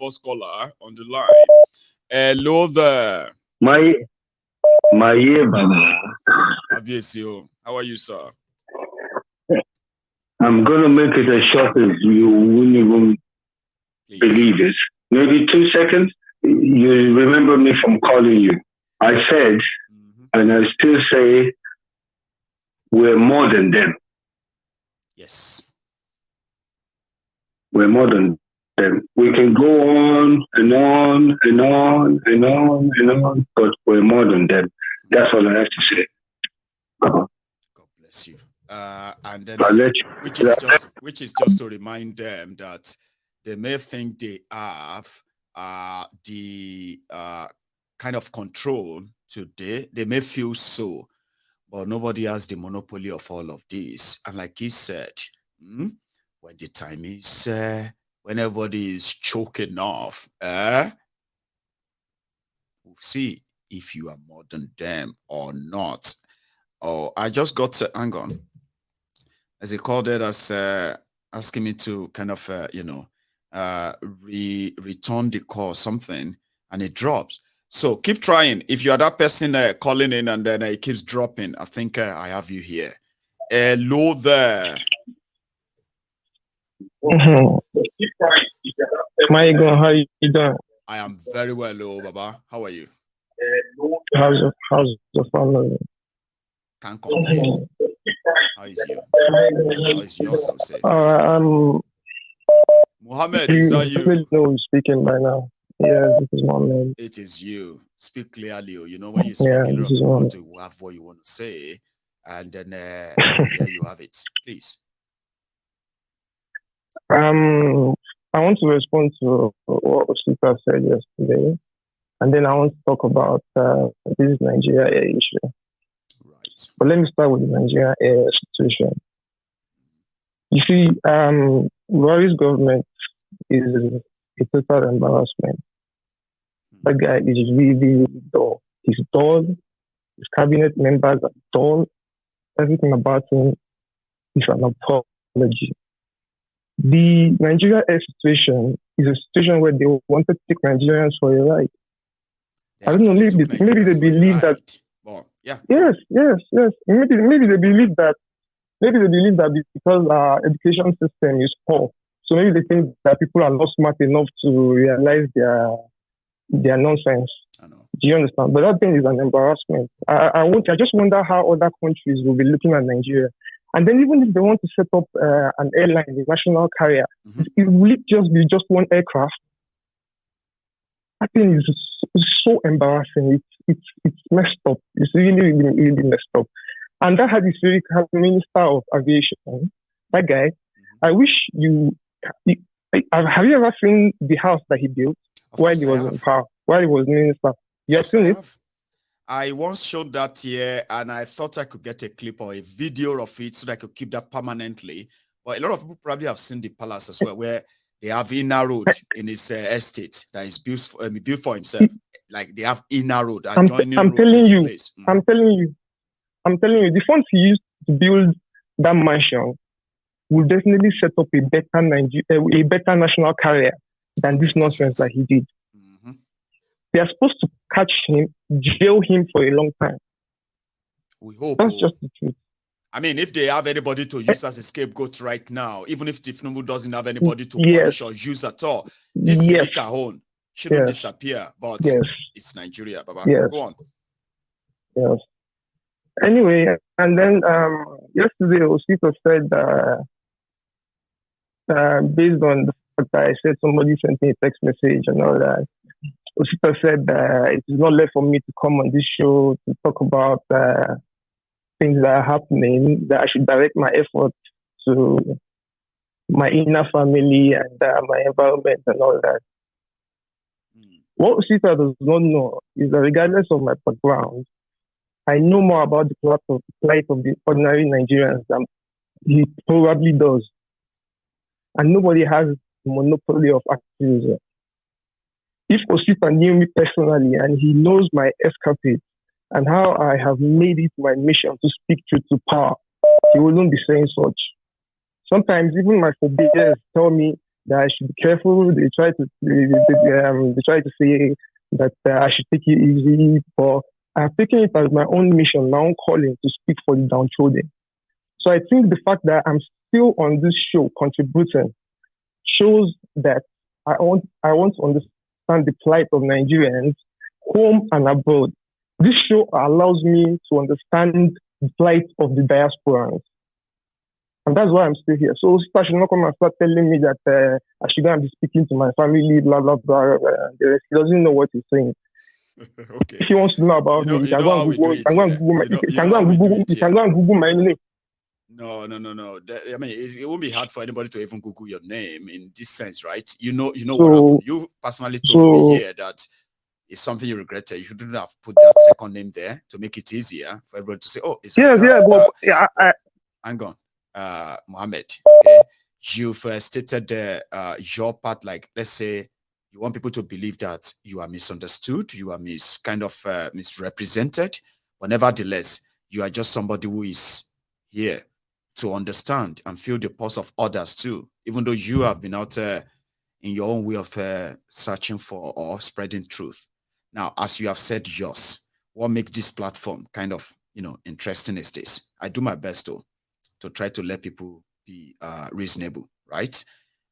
first caller on the line. Hello there. My Baba. Abiesio, how are you, sir? I'm gonna make it as short as you wouldn't even believe it. Maybe 2 seconds. You remember me from calling you. I said, and I still say, we're more than them. Yes. We're more than them. We can go on and on and on and on and on, but we're more than them. That's all I have to say. God bless you. And then which is just to remind them that they may think they have the kind of control today. They may feel so, but nobody has the monopoly of all of this. And like he said, when the time is, when everybody is choking off, we'll see if you are more than them or not. Oh, I just got to, hang on. As he called it, as asking me to kind of, return the call or something, and it drops. So keep trying. If you are that person calling in and then it keeps dropping, I think I have you here. Hello there. Michael, how you doing? I am very well, hello, Baba. How are you? How's your family? Can't complain. How is you? How is yours, I would say. Mohammed, is that you? No, I'm speaking right now. Yeah, this is Mohammed. It is you. Speak clearly. You know, when you speak, a lot of people want to have what you want to say. And then here you have it. Please. I want to respond to what Osita said yesterday. And then I want to talk about this Nigeria air issue. Right. But let me start with the Nigeria air situation. You see, Buhari's government is a total embarrassment. That guy is really dull. He's dull. His cabinet members are dull. Everything about him is an apology. The Nigeria air situation is a situation where they want to take Nigerians for a ride. I don't know, maybe they believe that. Well, yeah. Yes. Maybe they believe that. Maybe they believe that because our education system is poor, so maybe they think that people are not smart enough to realize their nonsense. I know. Do you understand? But that thing is an embarrassment. I just wonder how other countries will be looking at Nigeria. And then even if they want to set up an airline, a national carrier, will it just be just one aircraft? I think it's so embarrassing. It's messed up. It's really messed up. And that had this very Minister of Aviation, that guy. I wish have you ever seen the house that he built while he was in power, while he was minister? You have seen it? I once showed that here, and I thought I could get a clip or a video of it so that I could keep that permanently. But a lot of people probably have seen the palace as well, where they have inner road in his estate that is built for himself. Like they have inner road. I'm telling you. I'm telling you, the funds he used to build that mansion will definitely set up a better national carrier than this nonsense that he did. They are supposed to catch him, jail him for a long time. We hope. That's just the truth. I mean, if they have anybody to use as a scapegoat right now, even if Tifnubu doesn't have anybody to punish or use at all, this Cajon shouldn't disappear. But it's Nigeria, Baba. Go on. Yes. Anyway, and then yesterday, Osito said, based on the fact that I said somebody sent me a text message and all that, Osito said it is not left for me to come on this show to talk about things that are happening, that I should direct my efforts to my inner family and my environment and all that. What Osito does not know is that regardless of my background, I know more about the plight of the ordinary Nigerians than he probably does. And nobody has the monopoly of activism. If Osita knew me personally and he knows my escapades and how I have made it my mission to speak truth to power, he wouldn't be saying such. Sometimes even my forebears tell me that I should be careful. They try to say that I should take it easy, but I've taken it as my own mission, my own calling to speak for the downtrodden. So I think the fact that I'm still on this show contributing shows that I want to understand the plight of Nigerians, home and abroad. This show allows me to understand the plight of the diasporans. And that's why I'm still here. So Sita should not come and start telling me that I should go and be speaking to my family, blah, blah, blah. The rest. He doesn't know what he's saying. Okay. If he wants to know about me, he can go and Google. He can go and Google my name. No. I mean, it won't be hard for anybody to even Google your name in this sense, right? You know what happened. You personally told me here that it's something you regretted. You shouldn't have put that second name there to make it easier for everybody to say, "Oh, it's hang on, Mohammed." Okay, you've stated your part. Like, let's say you want people to believe that you are misunderstood, you are misrepresented, but nevertheless, you are just somebody who is here to understand and feel the pulse of others too, even though you have been out in your own way of searching for or spreading truth. Now, as you have said yours, what makes this platform kind of, interesting is this. I do my best to try to let people be reasonable, right?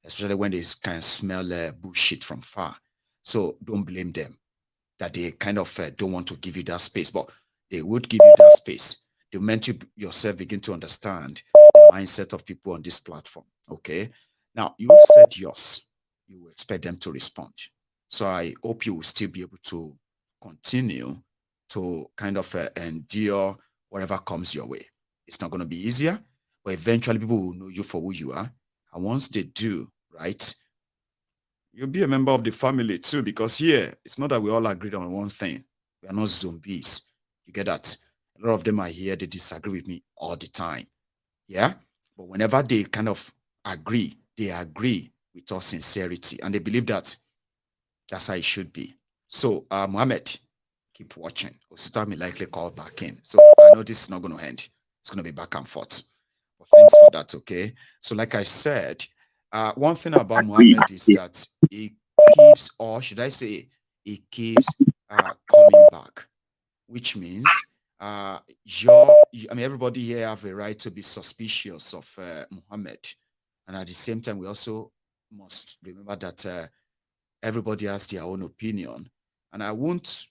Especially when they can smell bullshit from far. So don't blame them that they kind of don't want to give you that space, but they would give you that space. The moment you yourself begin to understand the mindset of people on this platform, okay? Now, you've said yours. You expect them to respond. So I hope you will still be able to continue to kind of endure whatever comes your way. It's not going to be easier, but eventually people will know you for who you are. And once they do, right, you'll be a member of the family too, because here, it's not that we all agreed on one thing. We are not zombies. You get that? A lot of them are here, they disagree with me all the time. Yeah? But whenever they kind of agree, they agree with all sincerity. And they believe that that's how it should be. So, Mohammed, keep watching. Osita may likely call back in. So I know this is not going to end. It's going to be back and forth. But thanks for that, okay? So like I said, one thing about Mohammed is that he keeps, or should I say, he keeps coming back, which means everybody here have a right to be suspicious of Mohammed. And at the same time, we also must remember that everybody has their own opinion. And I won't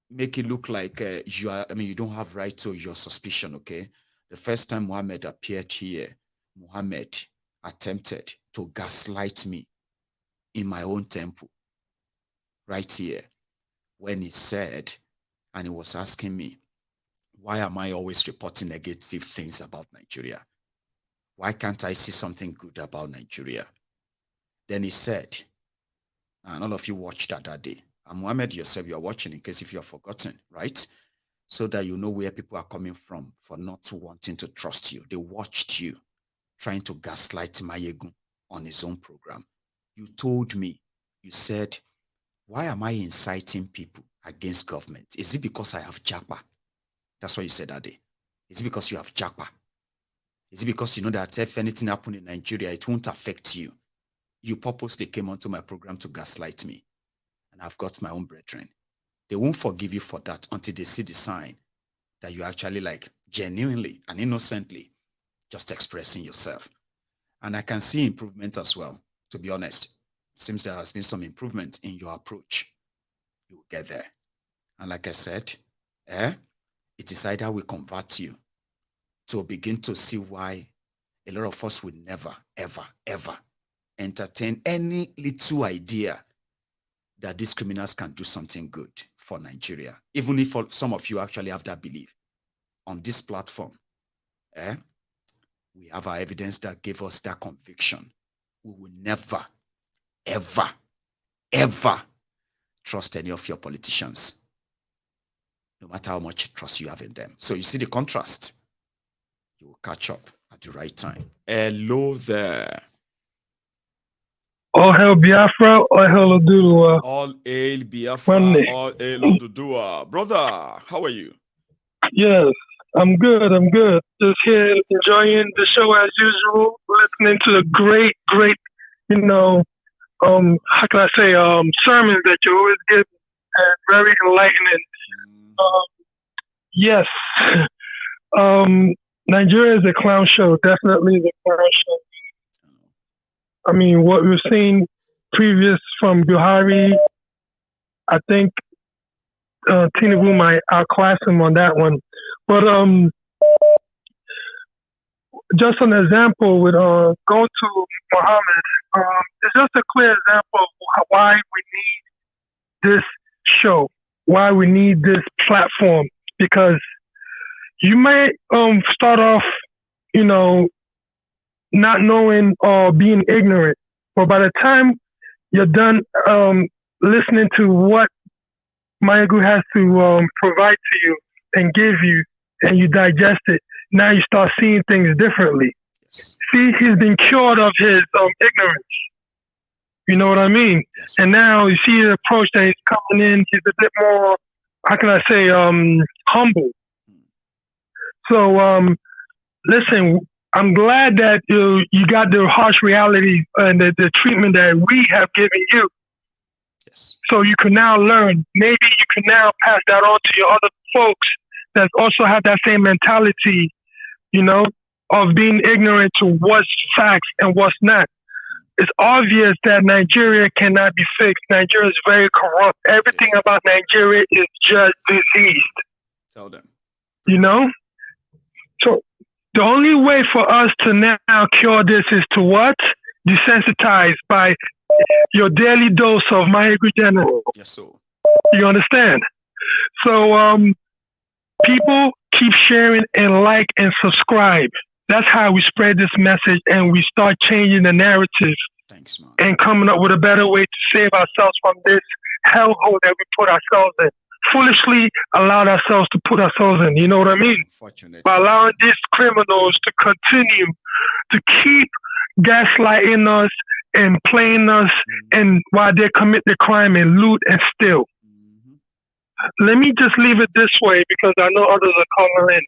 make it look like you don't have right to your suspicion, okay? The first time Mohammed appeared here, Mohammed attempted to gaslight me in my own temple, right here, when he said, and he was asking me, why am I always reporting negative things about Nigeria? Why can't I see something good about Nigeria? Then he said, and all of you watched that day, and Mohammed yourself, you're watching in case if you're forgotten, right? So that you know where people are coming from for not wanting to trust you. They watched you trying to gaslight Mayegun on his own program. You told me, you said, why am I inciting people against government? Is it because I have Japa? That's what you said that day. Is it because you have Japa? Is it because you know that if anything happened in Nigeria, it won't affect you? You purposely came onto my program to gaslight me. And I've got my own brethren. They won't forgive you for that until they see the sign that you actually like genuinely and innocently just expressing yourself. And I can see improvement as well, to be honest. It seems there has been some improvement in your approach. You will get there. And like I said, it is either we convert you to begin to see why a lot of us would never, ever, ever entertain any little idea that these criminals can do something good for Nigeria, even if some of you actually have that belief. On this platform, we have our evidence that gave us that conviction. We will never, ever, ever trust any of your politicians, no matter how much trust you have in them. So you see the contrast. You will catch up at the right time. Hello there. All hail Biafra, all hail Oduduwa. All hail Biafra, all hail Oduduwa. Brother, how are you? Yes, I'm good. Just here enjoying the show as usual, listening to the great how can I say, sermons that you always give, very enlightening. Yes, Nigeria is a clown show. Definitely is a clown show. I mean, what we've seen previous from Buhari, I think Tinubu might outclass him on that one. But just an example with go to Muhammad, it's just a clear example of why we need this show, why we need this platform, because you might start off, not knowing or being ignorant, but by the time you're done listening to what Mayegu has to provide to you and give you, and you digest it, now you start seeing things differently. Yes. See, he's been cured of his ignorance. You know what I mean? Yes. And now you see the approach that he's coming in. He's a bit more, how can I say, humble. So, listen, I'm glad that you got the harsh reality and the treatment that we have given you. Yes. So you can now learn. Maybe you can now pass that on to your other folks that also have that same mentality, of being ignorant to what's facts and what's not. It's obvious that Nigeria cannot be fixed. Nigeria is very corrupt. Everything about Nigeria is just diseased. Tell them. So the only way for us to now cure this is to what? Desensitize by your daily dose of Mayegu General. Yes, sir. You understand? So people keep sharing and like and subscribe. That's how we spread this message and we start changing the narrative. Thanks, man. And coming up with a better way to save ourselves from this hellhole that we put ourselves in. Foolishly allowed ourselves to put ourselves in. You know what I mean? Unfortunately. By allowing these criminals to continue to keep gaslighting us and playing us, and while they commit the crime and loot and steal. Let me just leave it this way because I know others are calling in.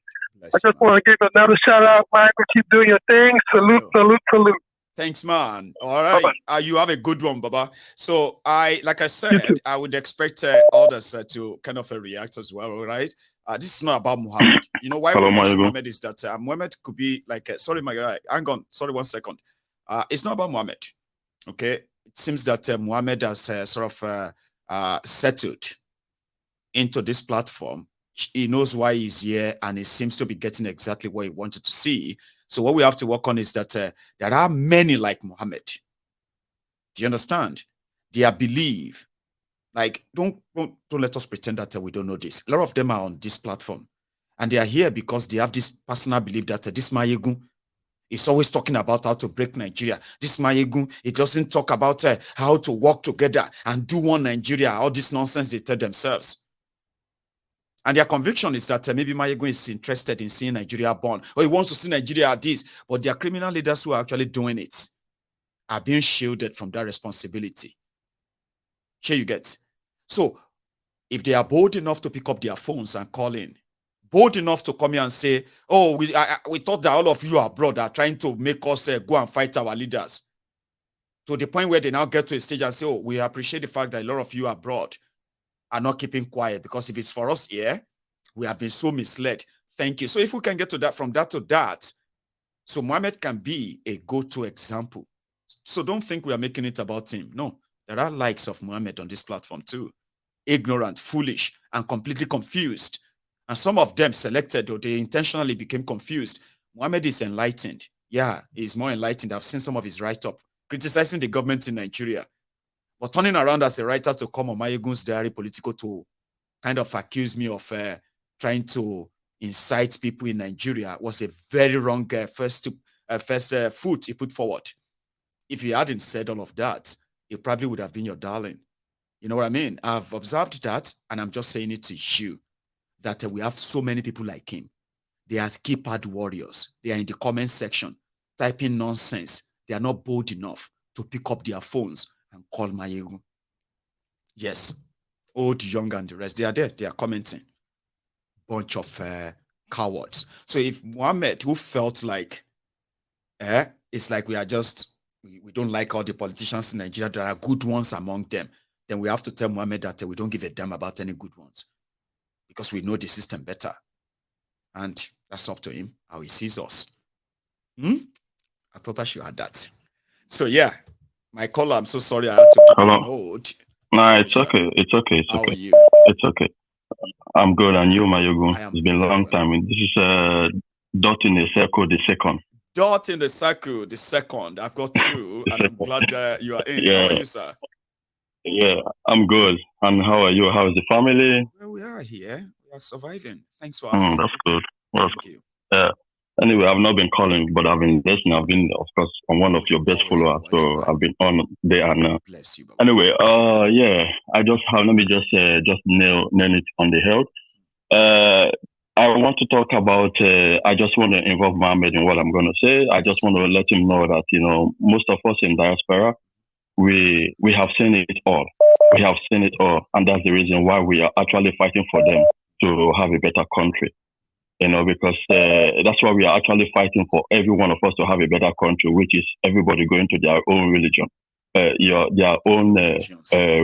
I just want to give another shout out, Michael. Keep doing your thing. Salute, salute, salute. Thanks, man. All right. You have a good one, Baba. So like I said, I would expect others to kind of react as well, all right? This is not about Muhammad. You know why we mention Muhammad is that Muhammad could be like, sorry, my guy, hang on. Sorry, 1 second. It's not about Muhammad, okay? It seems that Muhammad has sort of settled into this platform. He knows why he's here and he seems to be getting exactly what he wanted to see. So what we have to work on is that there are many like Muhammad. Do you understand? Their belief, like, don't let us pretend that we don't know this. A lot of them are on this platform and they are here because they have this personal belief that this Mayegu is always talking about how to break Nigeria. This Mayegu, it doesn't talk about how to work together and do one Nigeria, all this nonsense they tell themselves. And their conviction is that maybe Mayegu is interested in seeing Nigeria born, or he wants to see Nigeria at this, but their criminal leaders who are actually doing it are being shielded from that responsibility. Here you get. So if they are bold enough to pick up their phones and call in, bold enough to come here and say, oh, we thought that all of you abroad are trying to make us go and fight our leaders, to the point where they now get to a stage and say, oh, we appreciate the fact that a lot of you abroad are not keeping quiet, because if it's for us here, we have been so misled. Thank you. So if we can get to that, from that to that, so Mohammed can be a go-to example. So don't think we are making it about him. No, there are likes of Mohammed on this platform too. Ignorant, foolish, and completely confused. And some of them selected, or they intentionally became confused. Mohammed is enlightened. Yeah, he's more enlightened. I've seen some of his write-up criticizing the government in Nigeria. But turning around as a writer to come on Mayegun's Diary Political to kind of accuse me of trying to incite people in Nigeria was a very wrong first foot he put forward. If he hadn't said all of that, it probably would have been your darling. You know what I mean? I've observed that, and I'm just saying it to you, that we have so many people like him. They are keypad warriors. They are in the comment section, typing nonsense. They are not bold enough to pick up their phones and call Mayegu. Yes, old, young, and the rest, they are there. They are commenting. Bunch of cowards. So if Mohammed, who felt like, it's like we are just we don't like all the politicians in Nigeria. There are good ones among them. Then we have to tell Mohammed that we don't give a damn about any good ones because we know the system better. And that's up to him, how he sees us. I thought I should add that. So, yeah, my caller, I'm so sorry I had to keep on hold. Nah, it's okay. It's okay. It's how okay. Are you? It's okay. I'm good. And you, Mayogun? It's been a long time. This is dot in the circle, the second. Dot in the circle, the second. I've got two, and I'm glad you are in. Yeah. How are you, sir? Yeah, I'm good. And how are you? How is the family? Well, we are here. We are surviving. Thanks for asking. That's good. Thank you. Yeah. Anyway, I've not been calling, but I've been listening. I've been, of course, I'm one of your best followers, so I've been on there and now. Bless you, Baba. Anyway, yeah, I just have. Let me just nail it on the head. I want to talk about. I just want to involve Mohammed in what I'm going to say. I just want to let him know that most of us in diaspora, we have seen it all. We have seen it all, and that's the reason why we are actually fighting for them to have a better country. Because that's why we are actually fighting for every one of us to have a better country, which is everybody going to their own religion, their own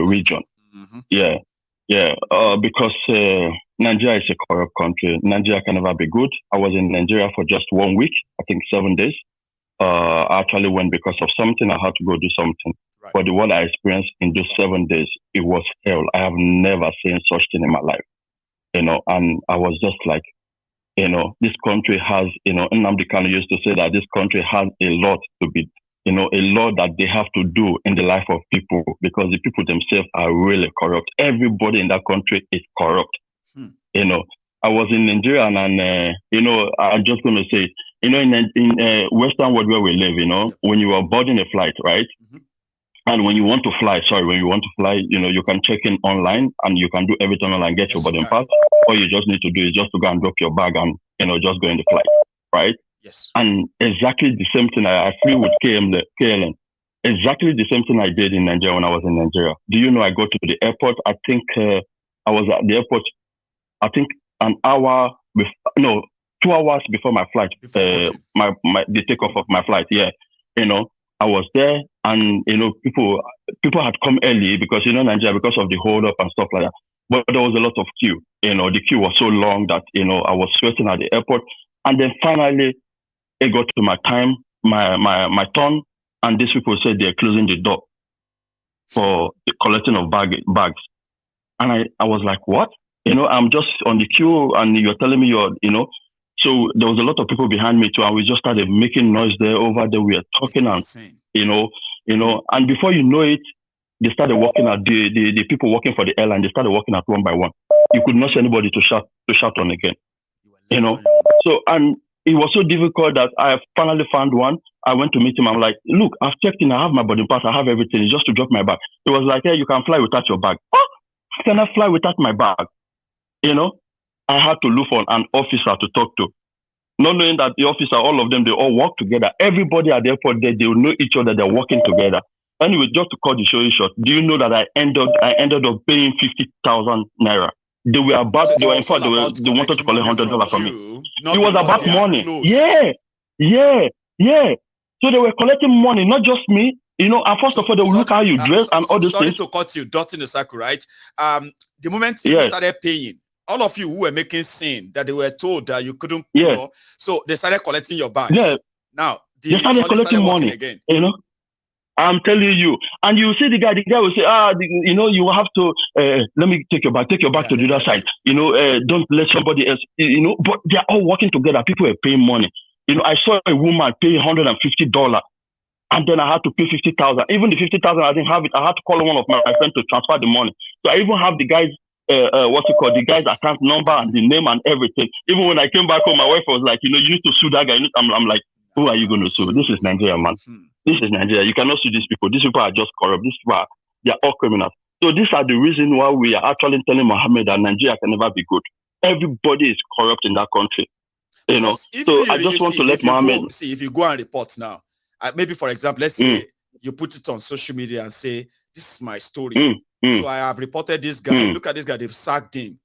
region. Mm-hmm. Yeah. Because Nigeria is a corrupt country. Nigeria can never be good. I was in Nigeria for just 1 week, I think 7 days. I actually went because of something. I had to go do something. Right. But what I experienced in those 7 days, it was hell. I have never seen such thing in my life. And I was just like, this country has, Nnamdi Kanu used to say that this country has a lot to be, a lot that they have to do in the life of people because the people themselves are really corrupt. Everybody in that country is corrupt. I was in Nigeria and I'm just going to say, in Western world where we live, when you are boarding a flight, right? Mm-hmm. And when you want to fly, you can check in online and you can do everything online, get your boarding pass. All you just need to do is just to go and drop your bag and, just go in the flight, right? Yes. And exactly the same thing, I flew with KLM. Exactly the same thing I did in Nigeria when I was in Nigeria. Do you know I go to the airport? I think I was at the airport, I think 2 hours before my flight, the takeoff of my flight, yeah. I was there and, people had come early because, Nigeria, because of the hold up and stuff like that. But there was a lot of queue. The queue was so long that, I was sweating at the airport. And then finally, it got to my time, my turn. And these people said they're closing the door for the collecting of bags. And I was like, what? I'm just on the queue and you're telling me so there was a lot of people behind me too, and we just started making noise there. Over there, we were talking and and before you know it, they started walking at the people working for the airline. They started walking at one by one. You could not see anybody to shout on again. So and it was so difficult that I finally found one. I went to meet him. I'm like, look, I've checked in. I have my boarding pass. I have everything. It's just to drop my bag. He was like, hey, you can fly without your bag. Oh, how can I fly without my bag? I had to look for an officer to talk to. Not knowing that the officer, all of them, they all work together. Everybody at the airport, they will know each other. They're working together. Anyway, just to cut the show short, do you know that I ended up paying 50,000 naira? They were about. So they wanted to collect $100 from me. It was about money. Yeah. So they were collecting money, not just me. And first of all, they will look how you dress and all these things. Sorry to cut you, dot in the circle, right? The moment people started paying, all of you who were making sin that they were told that you couldn't, so they started collecting your bags. Yeah. Now they started collecting money again. I'm telling you, and you see the guy will say, you have to let me take your bag to the other side. Don't let somebody else. But they are all working together. People are paying money. I saw a woman pay $150. And then I had to pay 50,000. Even the 50,000, I didn't have it. I had to call one of my friends to transfer the money. So I even have the guys. The guy's account number and the name and everything. Even when I came back home, my wife was like, you used to sue that guy. I'm like, who are you going to sue? This is Nigeria, man. This is Nigeria. You cannot sue these people. These people are just corrupt. These people they're all criminals. So these are the reasons why we are actually telling Mohammed that Nigeria can never be good. Everybody is corrupt in that country. So I just want to let Mohammed see if you go and report now. Maybe for example, let's say you put it on social media and say, this is my story. So I have reported this guy. Look at this guy. They've sacked him.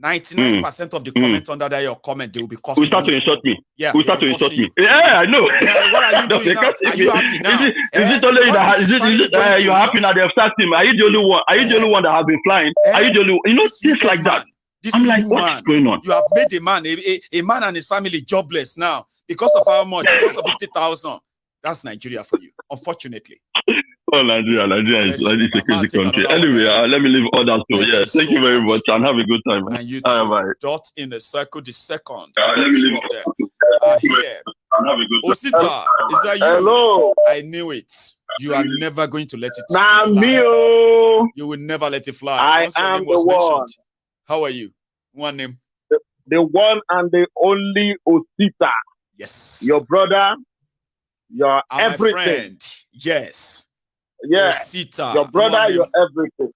99% of the comment under there, your comment, they will be cursing. We start to insult me. Yeah, we start to insult me. Yeah, I know. Yeah, what are you doing now? Are you happy now? Is it only you that you're happy now? They've started him. Are you the only one? Are you the only one that has been flying? Are you the only one? You know, things like that. I'm like, what's going on? You have made a man and his family jobless now because of how much? Because of 50,000. That's Nigeria for you, unfortunately. Oh, Nigeria is a crazy country. Anyway, let me leave others to. Yeah, thank you very much and have a good time. Man. And you too. Bye. Dot in the circle the second. Let me leave them. Here. Osita, is that you? Hello. I knew it. You are never going to let it fly. You will never let it fly. I am the one. How are you? One name. The one and the only Osita. Yes. Your brother. Your everything. My friend. Yes. Yeah. Osita. Your brother, your everything.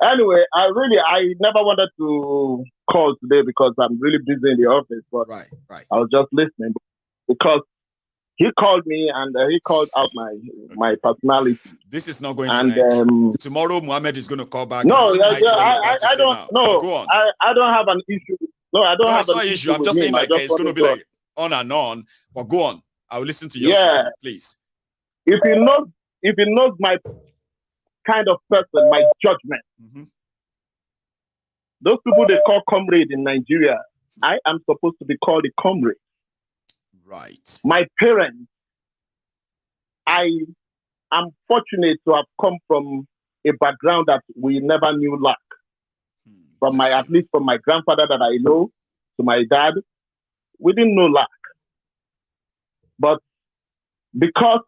Anyway, I never wanted to call today because I'm really busy in the office. But right. I was just listening because he called me and he called out my personality. This is not going to end. Tomorrow, Muhammad is going to call back. No, I don't. No, go on. I don't have an issue. No, I don't have an issue. I'm just saying, like, it's going to be like on and on. But go on. I will listen to your story, please. If he knows my kind of person, my judgment, those people they call comrade in Nigeria, I am supposed to be called a comrade. Right. My parents, I am fortunate to have come from a background that we never knew lack. At least from my grandfather that I know to my dad, we didn't know lack. But because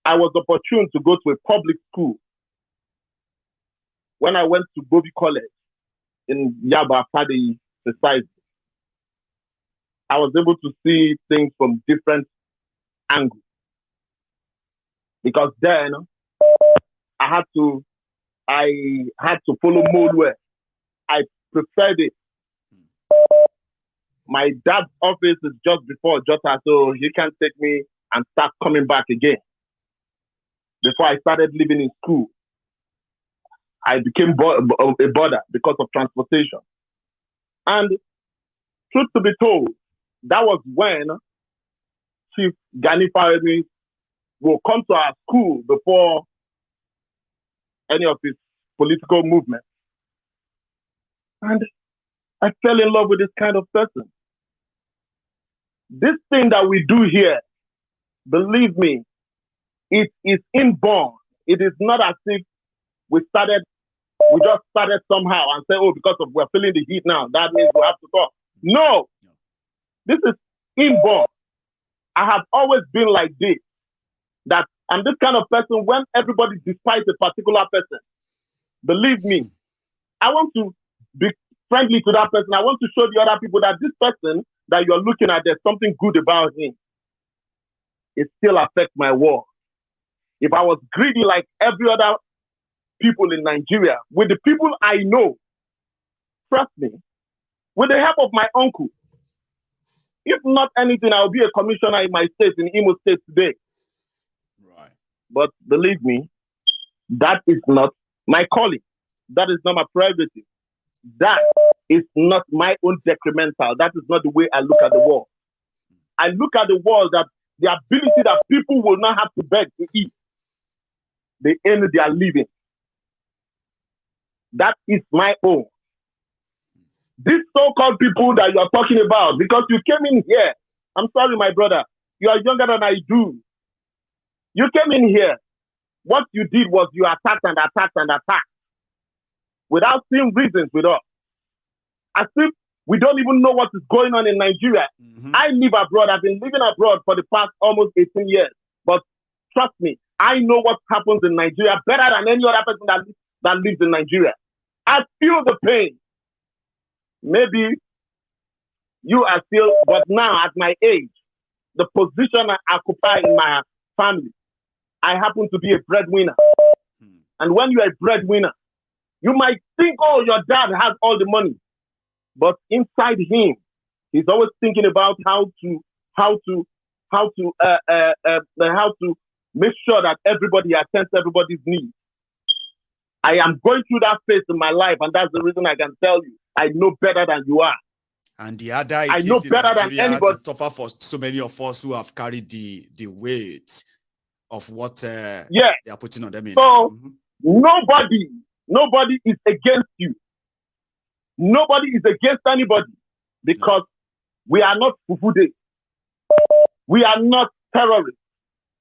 I was opportune to go to a public school, when I went to Gobi College in Yaba Fadi Society, I was able to see things from different angles. Because then I had to follow Molwe. I preferred it. My dad's office is just before Jota, so he can't take me and start coming back again. Before I started living in school, I became a border because of transportation. And truth to be told, that was when Chief Gani Fahimi will come to our school before any of his political movements. And I fell in love with this kind of person. This thing that we do here, believe me, it is inborn. It is not as if we just started somehow and say, oh, because we're feeling the heat now, that means we have to talk. No, this is inborn. I have always been like this, that I'm this kind of person when everybody despises a particular person. Believe me, I want to be friendly to that person. I want to show the other people that this person that you're looking at, there's something good about him. It still affects my world. If I was greedy like every other people in Nigeria, with the people I know, trust me, with the help of my uncle, if not anything, I'll be a commissioner in my state, in Imo State today. Right. But believe me, that is not my calling. That is not my prerogative. That is not my own decremental. That is not the way I look at the world. I look at the world that the ability that people will not have to beg to eat, they earn their living. That is my own. These so-called people that you are talking about, because you came in here, I'm sorry, my brother, you are younger than I do. You came in here, what you did was you attacked and attacked and attacked without seeing reasons with us. As if we don't even know what is going on in Nigeria. Mm-hmm. I live abroad. I've been living abroad for the past almost 18 years. But trust me, I know what happens in Nigeria better than any other person that lives in Nigeria. I feel the pain. Maybe you are still, but now at my age, the position I occupy in my family, I happen to be a breadwinner. And when you're a breadwinner, you might think, oh, your dad has all the money. But inside him, he's always thinking about how to make sure that everybody attends everybody's needs. I am going through that phase in my life, and that's the reason I can tell you I know better than you are. And the other, I know better than anybody. Tougher for so many of us who have carried the weight of what they are putting on them. So nobody is against you. Nobody is against anybody because we are not fufude. We are not terrorists.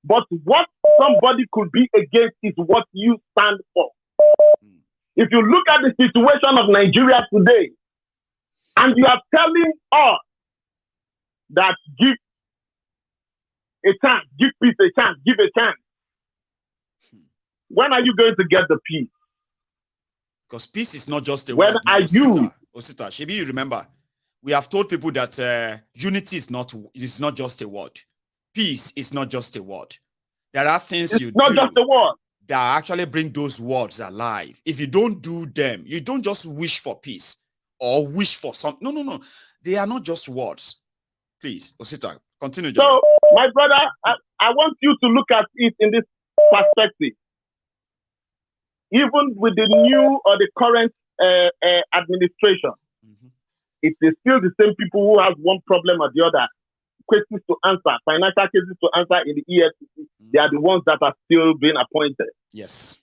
But what somebody could be against is what you stand for. If you look at the situation of Nigeria today, and you are telling us that give a chance, give peace a chance, give a chance. When are you going to get the peace? Because peace is not just a word. When are you? Osita, Shebi, you remember, we have told people that unity is not just a word. Peace is not just a word. There are things it's not just a word that actually bring those words alive. If you don't do them, you don't just wish for peace or wish for something. No. They are not just words. Please, Osita, continue. Jerry. So, my brother, I want you to look at it in this perspective. Even with the new or the current administration, it is still the same people who have one problem or the other. Questions to answer, financial cases to answer in the EFCC. They are the ones that are still being appointed. Yes.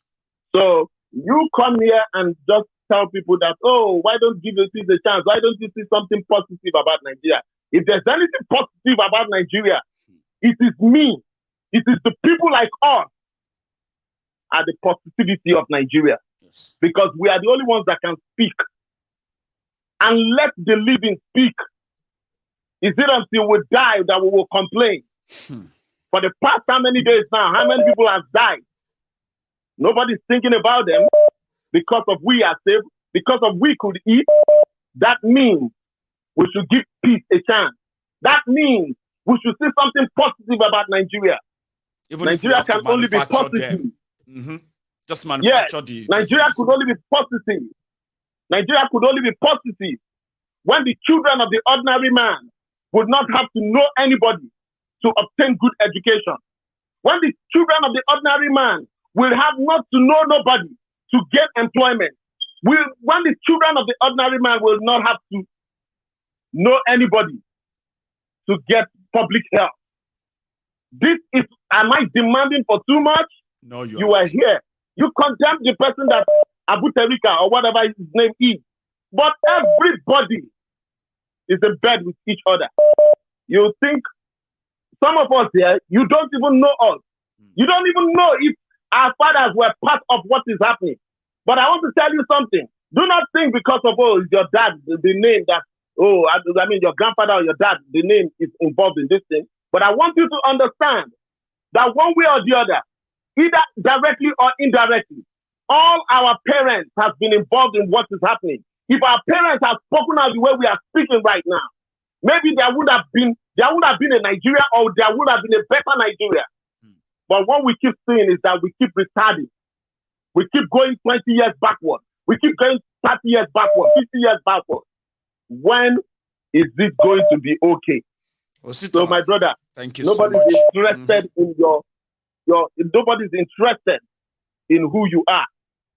So you come here and just tell people that, oh, why don't give this a chance? Why don't you see something positive about Nigeria? If there's anything positive about Nigeria, it is me. It is the people like us are the positivity of Nigeria. Yes. Because we are the only ones that can speak. And let the living speak. Is it until we die that we will complain? For the past how many days now, how many people have died? Nobody's thinking about them because of we are saved, because of we could eat. That means we should give peace a chance. That means we should see something positive about Nigeria. Even Nigeria can only be positive. Just manufacture Nigeria could only be positive. Nigeria could only be positive when the children of the ordinary man would not have to know anybody to obtain good education. When the children of the ordinary man will have not to know nobody to get employment. When the children of the ordinary man will not have to know anybody to get public health. This is, am I demanding for too much? No, you are here. You condemn the person that Abu Terika or whatever his name is. But everybody is in bed with each other. You think some of us here, you don't even know us. You don't even know if our fathers were part of what is happening. But I want to tell you something. Do not think because of, your dad, the name that, your grandfather or your dad, the name is involved in this thing. But I want you to understand that one way or the other, either directly or indirectly, all our parents have been involved in what is happening. If our parents have spoken out the way we are speaking right now, maybe there would have been a Nigeria, or there would have been a better Nigeria. But what we keep seeing is that we keep retarding. We keep going 20 years backward. We keep going 30 years backward, 50 years backward. When is this going to be okay? Osita, so, my brother, thank you nobody's so much. Interested in nobody's interested in who you are.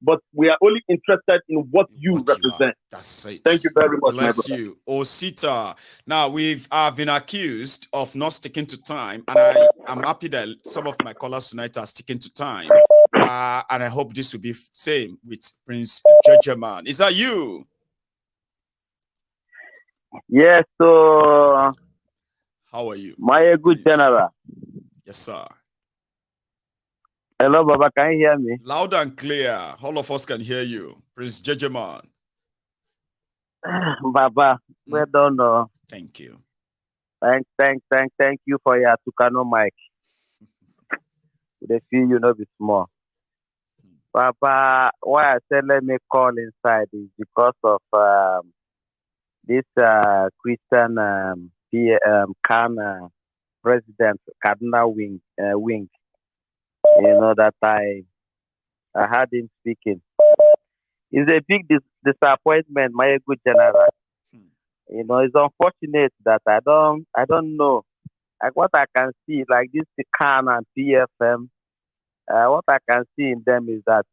But we are only interested in what you represent. That's it. Thank you very much, Bless my brother. you. Osita. Now, I've been accused of not sticking to time, and I'm happy that some of my callers tonight are sticking to time. And I hope this will be same with Prince Judgeman. Is that you? Yes, so how are you? My good general. Yes, sir. Hello, Baba. Can you hear me? Loud and clear. All of us can hear you. Prince Judgeman. Baba, we don't know. Thank you. Thank you for your Tucano mic. They feel you know be small. Papa, why I said let me call inside is because of this Christian president Cardinal Wing. You know that I heard him speaking. It's a big disappointment, my good general. You know, it's unfortunate that I don't know. Like what I can see, like this Khan and PFM, what I can see in them is that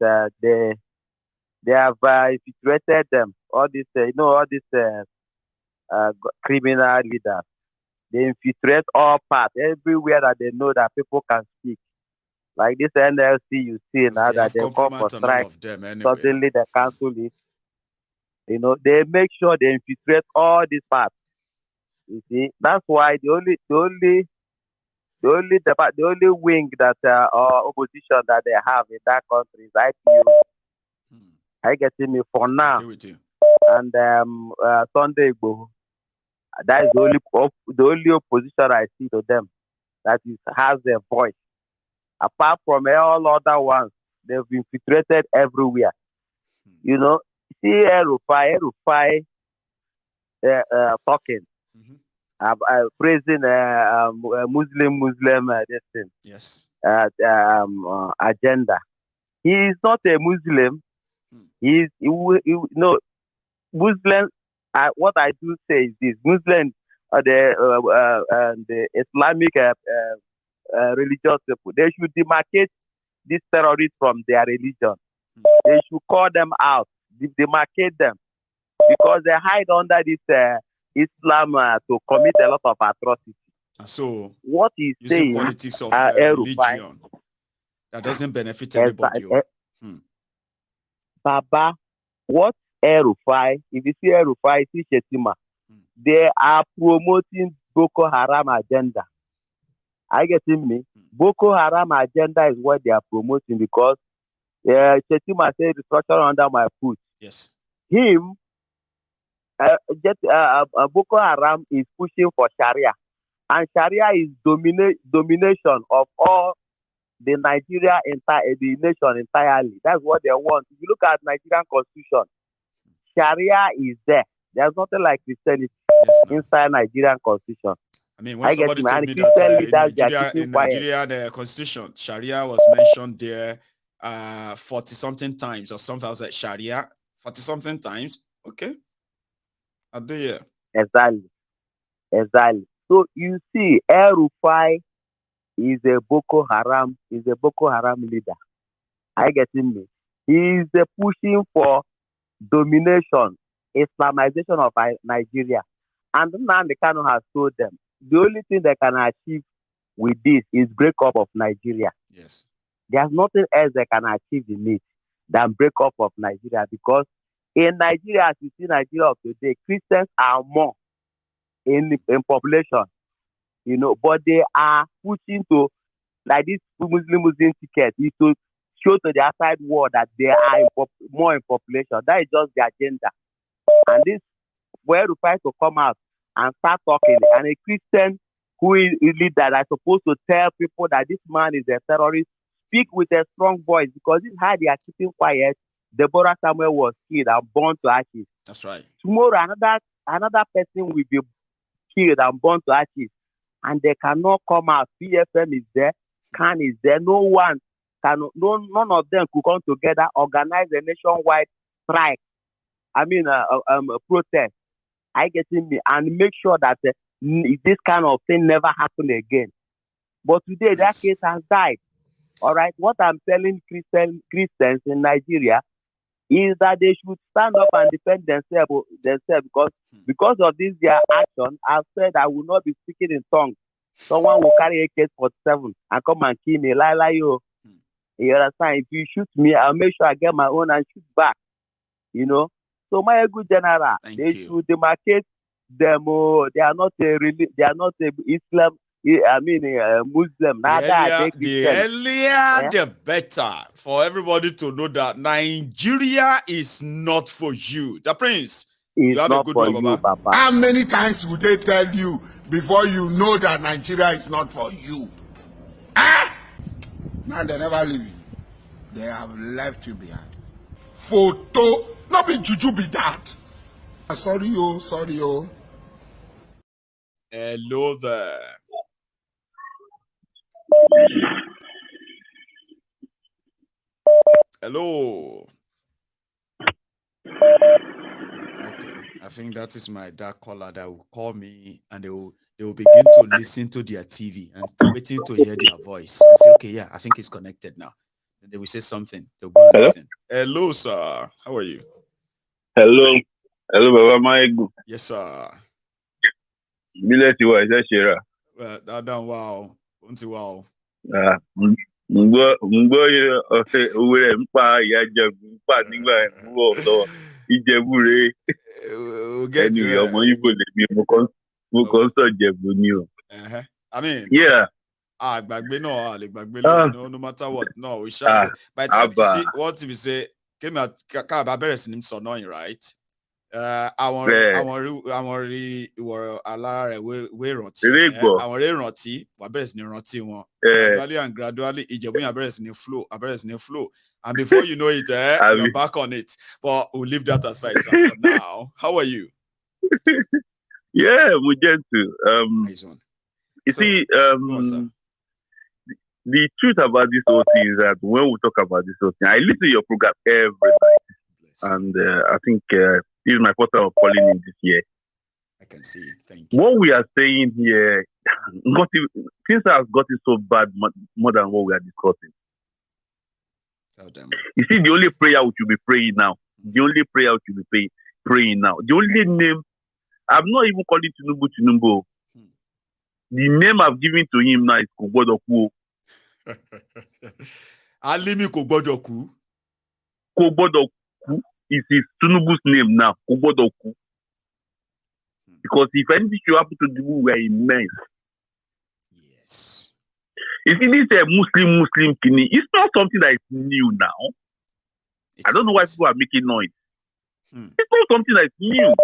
They have infiltrated them. All these, all these criminal leaders. They infiltrate all parts, everywhere that they know that people can speak. Like this NLC, you see now that they call for strike. Anyway. Suddenly they cancel it. They make sure they infiltrate all these parts. You see, that's why the only wing that or opposition that they have in that country is IPU. I get me for now. And Sunday Igboho. That is the only opposition I see to them that has a voice. Apart from all other ones, they've been infiltrated everywhere. See Rufire talking, praising Muslim this thing. Yes. Agenda. He is not a Muslim. Muslims. What I do say is this: Muslims are the Islamic religious people. They should demarcate these terrorists from their religion. They should call them out, demarcate them, because they hide under this Islam to commit a lot of atrocities. So what he's saying, politics of religion that doesn't benefit anybody. Baba, what Rufire, if you see Rufire, see Shetima, they are promoting Boko Haram agenda. I get me? Boko Haram agenda is what they are promoting because Shetima said restructure under my foot. Yes. Him, Boko Haram is pushing for Sharia. And Sharia is domination of all the Nigeria the nation entirely. That's what they want. If you look at Nigerian constitution, Sharia is there. There's nothing like Christianity inside Nigerian constitution. I mean, when somebody told me that in Nigeria, the constitution, Sharia was mentioned there 40-something times or something. I was like, Sharia, 40-something times? Okay. I'll do it. Exactly. So you see, Rufire is a Boko Haram leader. I get me. He is pushing for domination, Islamization of Nigeria. And Nnamdi Kanu has told them the only thing they can achieve with this is break up of Nigeria. Yes. There's nothing else they can achieve in it than break up of Nigeria, because in Nigeria, as you see Nigeria of today, Christians are more in population, but they are pushing to, like this Muslim ticket, is to show to the outside world that they are more in population. That is just the agenda. And this, where Rufire to come out and start talking, and a Christian who is a leader that is supposed to tell people that this man is a terrorist, speak with a strong voice, because this is how they are keeping quiet. Deborah Samuel was killed and burned to ashes. That's right. Tomorrow, another person will be killed and burned to ashes, and they cannot come out. PFM is there, CAN is there. None of them could come together, organize a nationwide strike. I mean, protest. I get me, and make sure that this kind of thing never happen again. But today, that case has died. All right. What I'm telling Christians in Nigeria is that they should stand up and defend themselves because of this their action. I've said I will not be speaking in tongues. Someone will carry AK-47 and come and kill me. Lie, you understand? If you shoot me, I'll make sure I get my own and shoot back. So my good general, should demarcate them. They are not a Islam. I mean, Muslim. The earlier, the better for everybody to know that Nigeria is not for you. The Prince, you have a good one, Baba. How many times would they tell you before you know that Nigeria is not for you? Now they never leave you. They have left you behind. Photo, not be juju be that. Sorry, oh. Hello there. Hello. Okay, I think that is my dark caller that will call me, and they will begin to listen to their TV and waiting to hear their voice and say, okay, yeah, I think it's connected now. and they will say something. They'll go and listen. Hello, sir. How are you? Hello, Baba Maigu. Yes, sir. Millet you are Shira. Well, wow. Wow. Mgbo owere mpa ya jebu mpa nigba mwo so Ìjẹ̀bú anyway ọmọ Igbo le mi mo kon so Ìjẹ̀bú ni o. I mean, yeah. Gbagbe no matter what. No, we shall. But you see what we say came out Kababeres nim so knowing, right? Àwọn ìwọ̀rọ̀ alára rẹ̀ wé rántí. Àwọn rẹ̀ rántí, wà bẹ̀rẹ̀ sí ní rántí wọn. Gradually, Ìjẹ̀bú yẹn bẹ̀rẹ̀ sí ní flow. And before you know it, you're back on it. But we'll leave that aside for now. How are you? Yeah, we're gentle. Nice one. You see, the truth about this whole thing is that when we talk about this whole thing, I listen to your program every night. And I think this is my first time of calling in this year. I can see. Thank you. What we are saying here, things have gotten so bad more than what we are discussing. Tell them. You see, the only prayer we should be praying now, the only name, I'm not even calling Tinubu. The name I've given to him now is Kogbodoku. Alimi Kogbodoku. Kogbodoku is his Tinubu's name now, Kogbodoku. Because if anything should happen to Tinubu, we are immense. Yes. You see, this Muslim kini, it's not something that is new now. I don't know why people are making noise. It's not something that is new.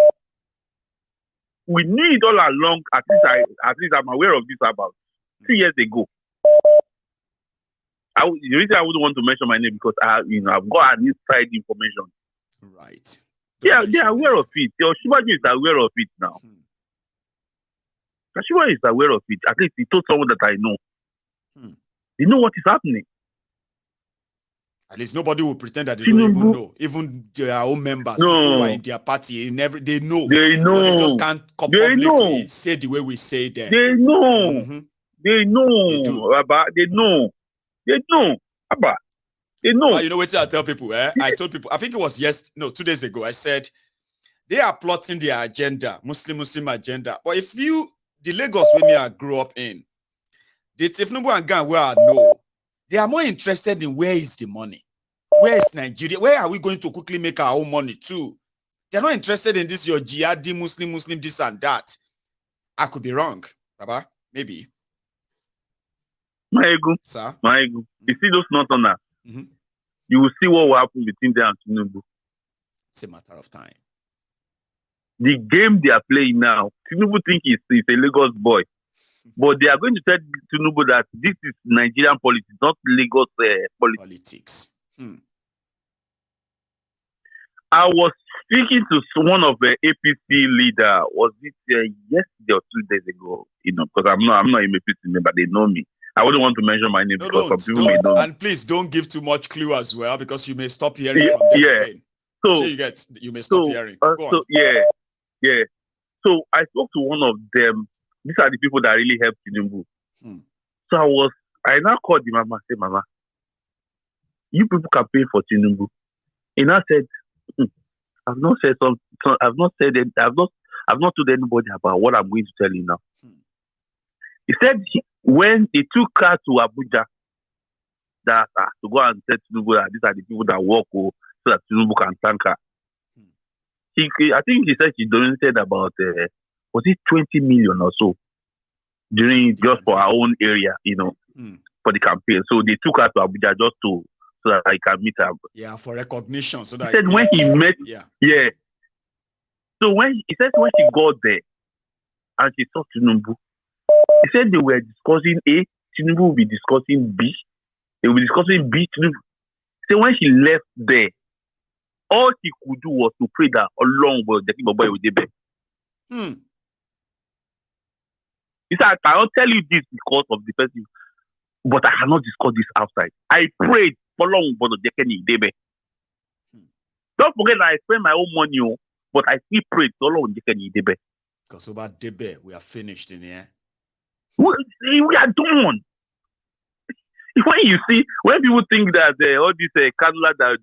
We knew it all along. At least I'm aware of this about 2 years ago. The reason I wouldn't want to mention my name because I've got an inside information. Right. Yeah, they are aware of it. Shibaji is aware of it now. Shibaji is aware of it. At least he told someone that I know. They know what is happening. At least nobody will pretend that they don't even know. Even their own members, people who are in their party, they know. They know. But they just can't publicly say the way we say them. They know. They know. Abba. They know. They know. Abba. They know. You know what I tell people? I told people, I think it was 2 days ago, I said, they are plotting their agenda, Muslim agenda. But the Lagos where I grew up in, the Tifnubu and Gan where I know, they are more interested in where is the money? Where is Nigeria? Where are we going to quickly make our own money too? They're not interested in this, your jihadi, Muslim, this and that. I could be wrong, Baba. Maybe. Maegu. Sir? Maegu. You see those northerners? You will see what will happen between them and Tinubu. It's a matter of time. The game they are playing now, Tinubu think he's a Lagos boy. But they are going to tell Tinubu that this is Nigerian politics, not Lagos politics. I was speaking to one of the APC leader. Was it yesterday or 2 days ago? Because I'm not an APC member. They know me. I wouldn't want to mention my name because some people may know. And please don't give too much clue as well, because you may stop hearing from them again. So you may stop hearing. Go on. So I spoke to one of them. These are the people that really helped Tinubu. So I now called the mama and said, Mama, you people can pay for Tinubu. And I said, I've not told anybody about what I'm going to tell you now. He said when he took her to Abuja, that to go and tell Tinubu that these are the people that work so that Tinubu can thank her. I think he said she donated about was it 20 million or so during just for our own area, for the campaign. So they took her to Abuja just so that I can meet her. Yeah, for recognition. So that he said when he met, So when she got there and she saw Tinubu, he said they were discussing A, Tinubu will be discussing B. They will be discussing B, Tinubu. So when she left there, all she could do was to pray that along with the boy with the He said, I cannot tell you this because of the person, but I cannot discuss this outside. I prayed for long, but the Debe. Don't forget that I spend my own money, but I still prayed for long, the Debe. Because about Debe, we are finished in here. We are done. when people think that all this candler that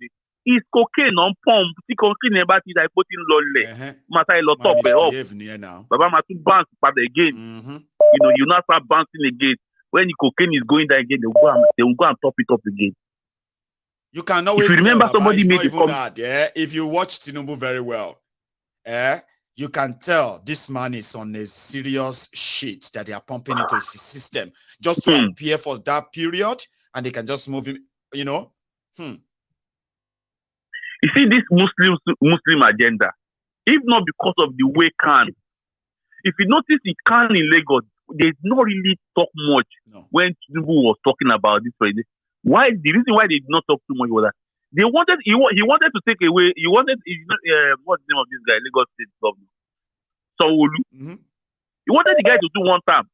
is cocaine on pump, see cocaine about it, I put in lolly. Masai lot top up. Baba Matu bounce but again. You not start bouncing again. When the cocaine is going down again, they will go and top it up again. You can always if you remember tell, somebody made it that, yeah. If you watch Tinubu very well, you can tell this man is on a serious shit that they are pumping into his system just to appear for that period, and they can just move him, you know. You see this Muslim agenda, if not because of the way if you notice it in Lagos, they not really talk much when Tinubu was talking about this. Why the reason why they did not talk too much was that he wanted to take away. What's the name of this guy, Lagos State Governor? Sanwo-Olu. He wanted the guy to do one time.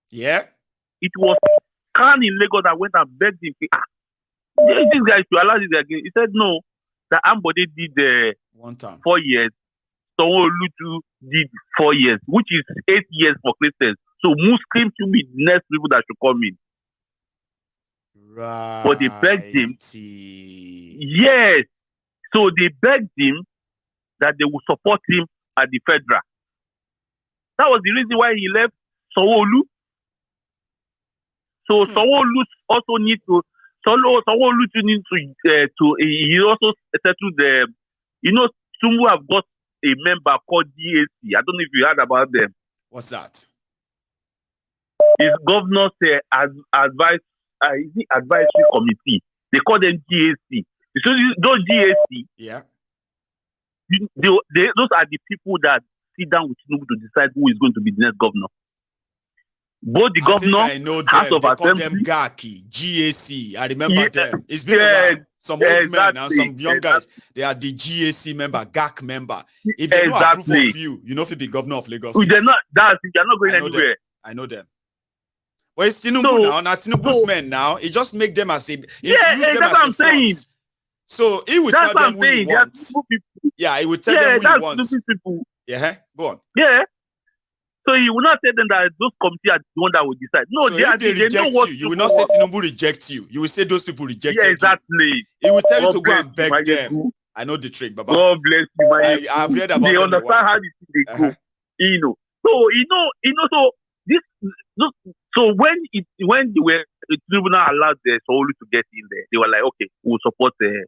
Yeah. It was Khan in Lagos that went and begged him. This guy should allow this guy again. He said no. That Ambode did 1 time 4 years. Sanwo-Olu did 4 years, which is 8 years for Christians. So Muslims should be the next people that should come in. Right. But they begged him. Yes. So they begged him that they would support him at the federal. That was the reason why he left Sanwo-Olu. So Sanwo-Olu also needs to. Sanwo-Olu needs to. He also settled the. Sumbu have got a member called GAC. I don't know if you heard about them. What's that? His governors advice. Is the advisory committee? They call them GAC. So those GAC, yeah, those are the people that sit down with Tinubu to decide who is going to be the next governor. Both the governor, House of Assembly, call them GAC. I remember them. It's been a while. Some old men and some young guys, they are the GAC member, GAC member. If they don't approve of you, you know if you be governor of Lagos State. They're not going anywhere. I know them. Well, it's Tinubu now Tinubu's men now. He just make them as use them that's as I'm saying. So he will tell them who he wants. Yeah, he will tell them who he wants. Yeah, go on. Yeah. So he will not tell them that those committee are the one that will decide. No, so if they reject you will not say Tinubu rejects you. You will say those people rejected you. Exactly. He will tell you to go and beg them. I know the trick, Baba. God bless you, I've heard about they understand how they go. So this. So when they were the tribunal allowed the Sanwo-Olu to get in there, they were like, okay, we'll support the.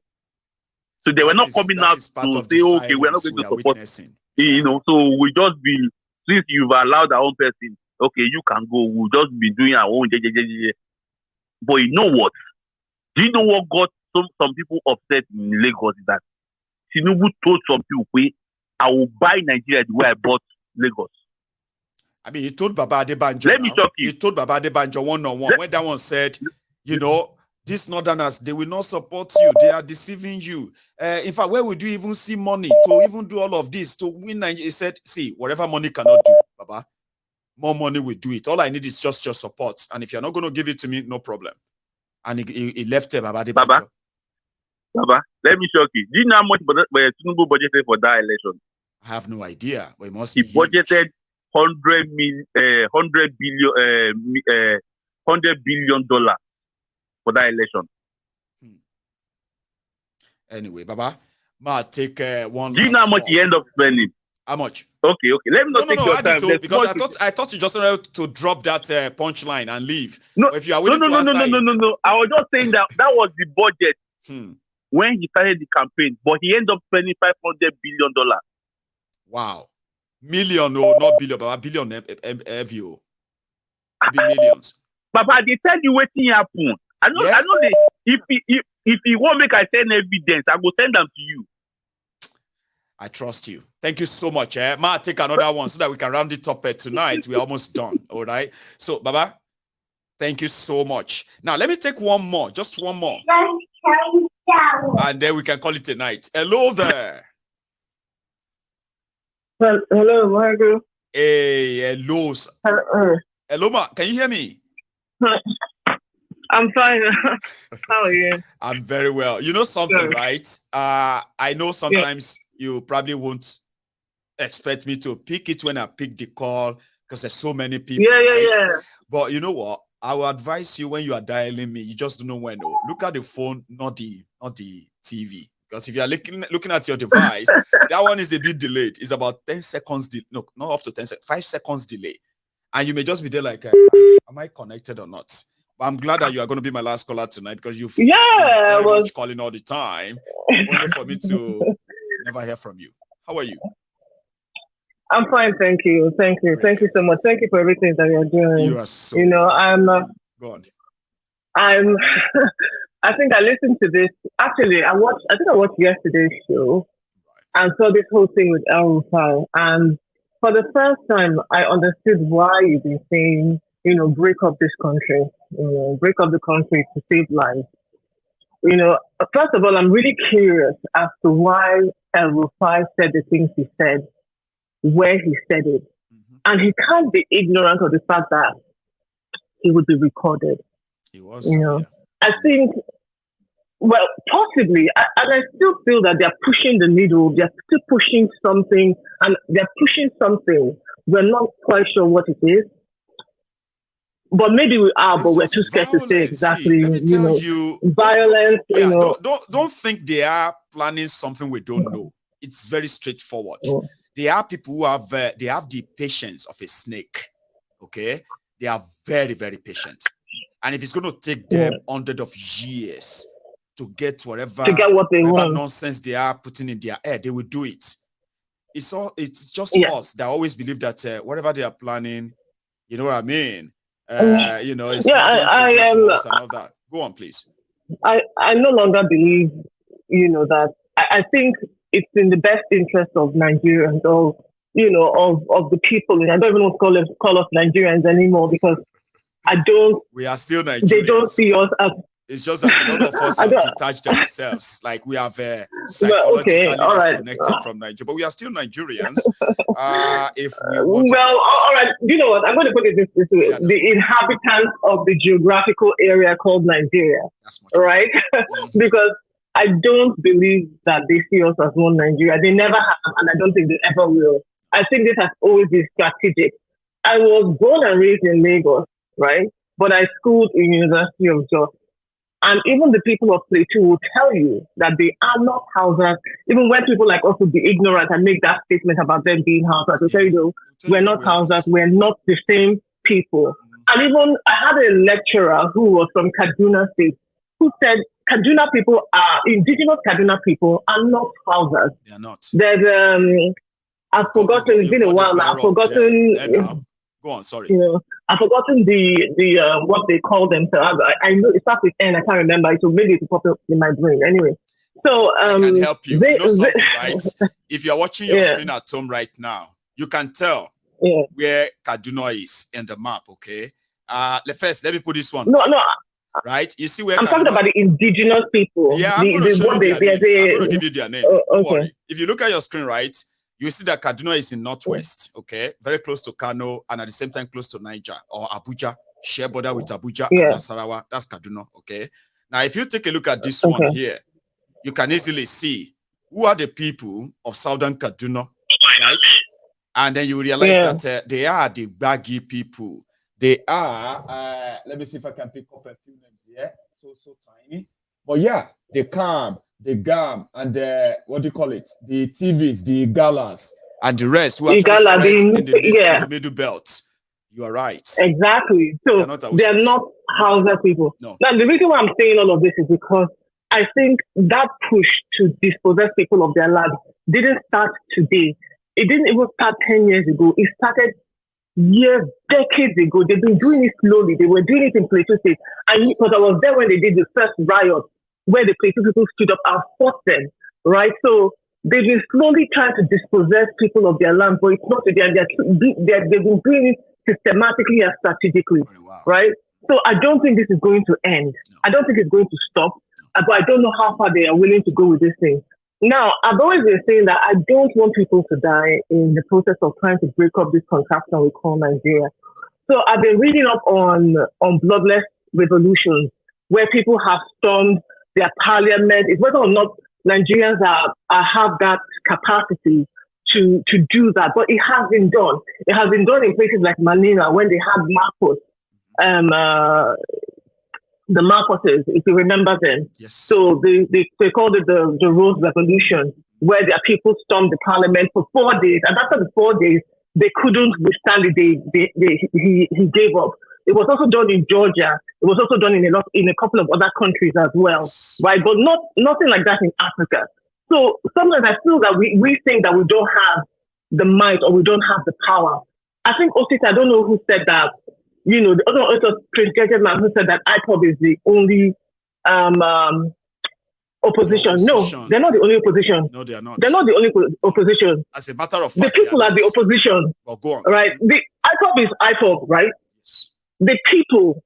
So they were not coming out to say, okay, we're not going to support. So we just be, since you've allowed our own person, okay, you can go. We'll just be doing our own. But you know what? Do you know what got some people upset in Lagos is that Tinubu told some people, wait, I will buy Nigeria the way I bought Lagos. I mean, he told Baba Adebanjo. Let me talk you. He told Baba Adebanjo one-on-one. When that one said, these northerners, they will not support you. They are deceiving you. In fact, where would you even see money to even do all of this to win? He said, see, whatever money cannot do, Baba, more money will do it. All I need is just your support. And if you're not going to give it to me, no problem. And he left Baba Adebanjo. Baba, let me shock you. Do you know how much Tinubu budgeted for that election? I have no idea. But it must be budgeted 100 billion dollars for that election. Anyway, Baba, take one. Do you know how much he end up spending? How much? Okay. Let me not take your time. Because I thought you just wanted to drop that punchline and leave. No, if you are willing to answer no. I was just saying that was the budget when he started the campaign, but he ended up spending $500 billion. Wow. Million, no, not billion, but billion view. Millions. Papa, they tell you what happened. I know if he won't make I send evidence, I will send them to you. I trust you. Thank you so much. Ma, take another one so that we can round it up tonight. We're almost done. All right. So, Baba, thank you so much. Now, let me take one more, just one more. And then we can call it a night. Hello there. Hello, Margo. Hey, hello. Hello, Ma. Can you hear me? I'm fine. How are you? I'm very well. You know something, right? I know sometimes you probably won't expect me to pick it when I pick the call because there's so many people. Yeah. But you know what? I will advise you when you are dialing me, you just don't know when. Oh, look at the phone, not the TV. Because if you are looking at your device, that one is a bit delayed. It's about 10 seconds. No, not up to 10 seconds, 5 seconds delay. And you may just be there like, am I connected or not? But I'm glad that you are going to be my last caller tonight because you've been very much calling all the time, only for me to never hear from you. How are you? I'm fine, thank you. Thank you. Thank you so much. Thank you for everything that you're doing. You are so welcome. God. I think I listened to this. Actually, I think I watched yesterday's show and saw this whole thing with Rufire. And for the first time, I understood why you've been saying, break up this country, break up the country to save lives. First of all, I'm really curious as to why Rufire said the things he said, where he said it. Mm-hmm. And he can't be ignorant of the fact that he would be recorded. He was. I think, well, possibly, and I still feel that they're pushing the needle. They're still pushing something, and they're pushing something. We're not quite sure what it is. But maybe we are, but we're too scared to say exactly. Let me tell you, violence. Don't think they are planning something we don't know. It's very straightforward. They are people who have the patience of a snake. Okay, they are very, very patient, and if it's going to take them hundreds of years to get what they want, nonsense they are putting in their head, they will do it. It's just us that always believe that whatever they are planning, you know what I mean. It's not going to us and all that. Go on, please. I no longer believe, that I think it's in the best interest of Nigerians or, of the people. And I don't even want to call us Nigerians anymore because we are still Nigerians. They don't see us as. It's just that a lot of us have detached ourselves. Like we have psychologically disconnected from Nigeria, but we are still Nigerians. If we want all right. You know what? I'm going to put it this way: the inhabitants of the geographical area called Nigeria, right? Because I don't believe that they see us as one Nigeria. They never have, and I don't think they ever will. I think this has always been strategic. I was born and raised in Lagos, right? But I schooled in University of Jos. And even the people of Plateau will tell you that they are not Hausas. Even when people like us would be ignorant and make that statement about them being Hausas, they'll tell you, we're not Hausas, we're not the same people. And even I had a lecturer who was from Kaduna State who said indigenous Kaduna people are not Hausas. They are not. There's I've forgotten, it's been a while now, I've forgotten. Go on, sorry. I've forgotten the what they call themselves. I know it starts with N. I can't remember it, so maybe it's pop up in my brain. Anyway, so I can help you. You know something, right? If you're watching your screen at home right now, you can tell where Kaduna is in the map. Okay. First, let me put this one. No. Right? You see where I'm talking about the indigenous people. Yeah, I'm going to show you their names. I'm going to give you their name. Don't worry. If you look at your screen, right, you see that Kaduna is in northwest, okay, very close to Kano, and at the same time close to Niger or Abuja, share border with Abuja and Nasarawa. That's Kaduna, okay. Now, if you take a look at this one here, you can easily see who are the people of southern Kaduna, right? And then you realize that they are the baggy people. They are. Let me see if I can pick up a few names here. So tiny, but yeah, the Calm, the GAM, and the what do you call it? The TVs, the Galas, and the rest who are in the middle belt. You are right. Exactly. So they're not Hausa people. No. Now the reason why I'm saying all of this is because I think that push to dispossess people of their land didn't start today. It didn't even start 10 years ago. It started years, decades ago. They've been doing it slowly. They were doing it in Plateau State. And because I was there when they did the first riot, where the Plateau people stood up and fought them, right? So they've been slowly trying to dispossess people of their land, but it's not today. They've been doing it systematically and strategically, right? So I don't think this is going to end. No. I don't think it's going to stop, but I don't know how far they are willing to go with this thing. Now, I've always been saying that I don't want people to die in the process of trying to break up this contraption we call Nigeria. So I've been reading up on bloodless revolutions where people have stormed their parliament. It's whether or not Nigerians have that capacity to do that. But it has been done. It has been done in places like Manila when they had Marcos the Marcoses, if you remember them. Yes. So they called it the Rose Revolution, where their people stormed the parliament for 4 days. And after the 4 days, they couldn't withstand it. He gave up. It was also done in Georgia. It was also done in a couple of other countries as well, right? But nothing like that in Africa. So sometimes I feel that we think that we don't have the might or we don't have the power. I think I don't know who said that. You know, the other President man who said that IPOB is the only opposition. No, they're not the only opposition. No, they are not. They're not the only opposition. As a matter of fact, the people are the opposition. Well, go on. Right? The IPOB is IPOB, right? Yes. The people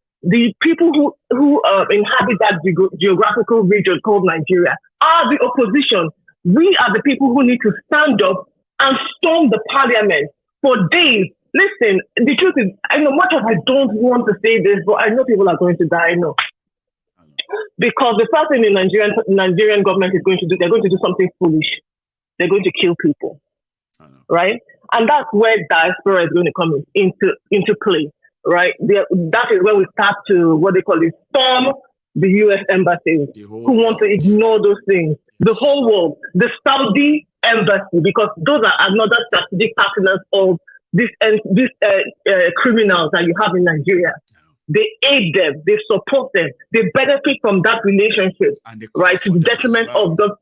who inhabit that geographical region called Nigeria are the opposition. We are the people who need to stand up and storm the parliament for days. Listen, the truth is, I know much of I don't want to say this, but I know people are going to die. I know. Because the first thing the Nigerian government is going to do, they're going to do something foolish. They're going to kill people. Right? And that's where diaspora is going to come into play. Right? That is where we start to, what they call it, storm the US embassies who want to ignore those things. The whole world, the Saudi embassy, because those are another strategic partners of these criminals that you have in Nigeria. They aid them, they support them, they benefit from that relationship, right? To the detriment of them.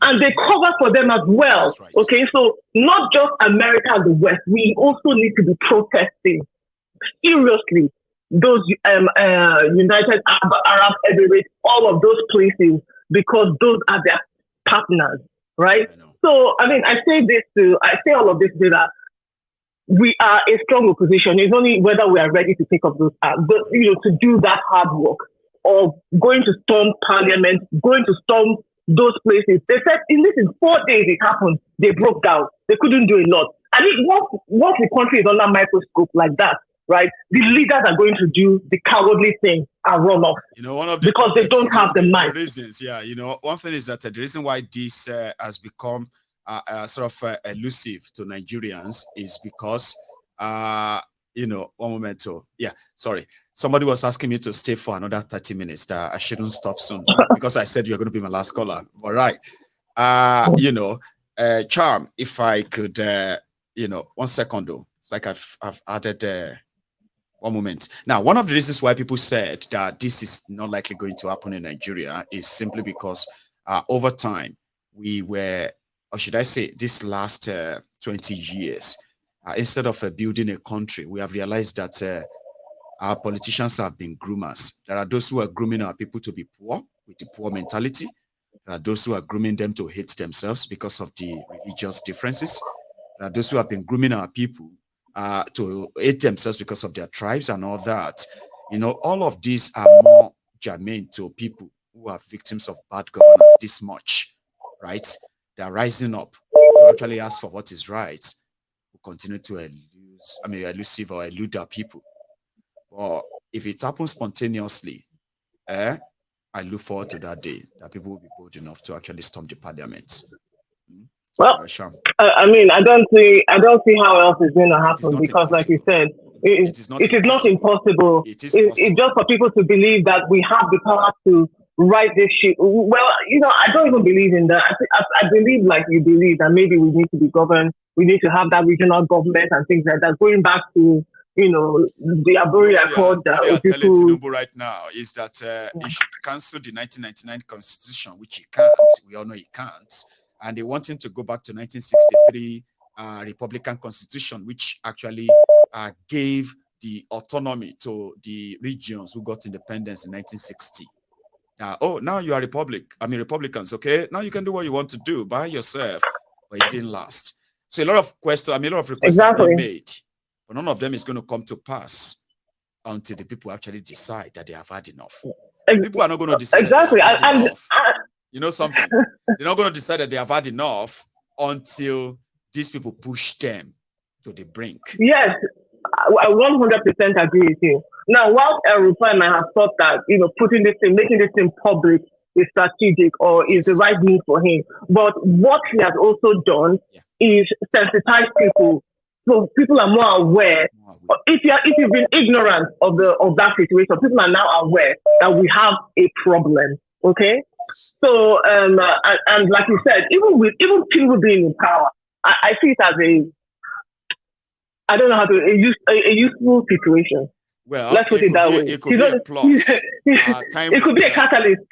And they cover for them as well. Right. Okay, so not just America and the West, we also need to be protesting seriously those United Arab Emirates, all of those places, because those are their partners, right? So, I mean, I say all of this to that we are a strong opposition. It's only whether we are ready to take up those acts, but to do that hard work of going to storm parliament, going to storm those places. They said in 4 days it happened. They broke down. They couldn't do a lot. I mean, once the country is under microscope like that, right? The leaders are going to do the cowardly thing and run off. One of the because they don't have the might. Reasons, one thing is that the reason why this has become sort of elusive to Nigerians is because, one moment. Sorry. Somebody was asking me to stay for another 30 minutes. I shouldn't stop soon because I said you're going to be my last caller. All right. Charm, if I could, 1 second though. It's like I've added 1 moment. Now, one of the reasons why people said that this is not likely going to happen in Nigeria is simply because over time we were, or should I say, this last 20 years, instead of building a country, we have realized that our politicians have been groomers. There are those who are grooming our people to be poor, with the poor mentality. There are those who are grooming them to hate themselves because of the religious differences. There are those who have been grooming our people to hate themselves because of their tribes and all that. All of these are more germane to people who are victims of bad governance this much, right? They are rising up to actually ask for what is right. We continue to elusive or elude our people. But if it happens spontaneously, I look forward to that day that people will be bold enough to actually storm the parliament. Well, I mean, I don't see how else it's going to happen because, like you said, it is not impossible. It's just for people to believe that we have the power to write this shit. Well, I don't even believe in that. I believe like you believe that maybe we need to be governed. We need to have that regional government and things like that. Going back to the Aburi Accord. What they are telling Tinubu right now is that he should cancel the 1999 constitution, which he can't. We all know he can't. And they want him to go back to 1963 Republican Constitution, which actually gave the autonomy to the regions who got independence in 1960. Now you are Republicans, okay? Now you can do what you want to do by yourself, but it didn't last. So a lot of requests have been made, but none of them is going to come to pass until the people actually decide that they have had enough. And people are not going to decide that they have had enough. You know something? They're not going to decide that they have had enough until these people push them to the brink. Yes, I 100% agree with you. Now, while Rufire might have thought that, making this thing public is strategic or is the right move for him, but what he has also done is sensitize people. So people are more aware if you've been ignorant of that situation, people are now aware that we have a problem. Okay, so and like you said, even people being in power, I see it as I don't know how to a useful situation. Well, let's put it that way. It could be a plus. It could be a catalyst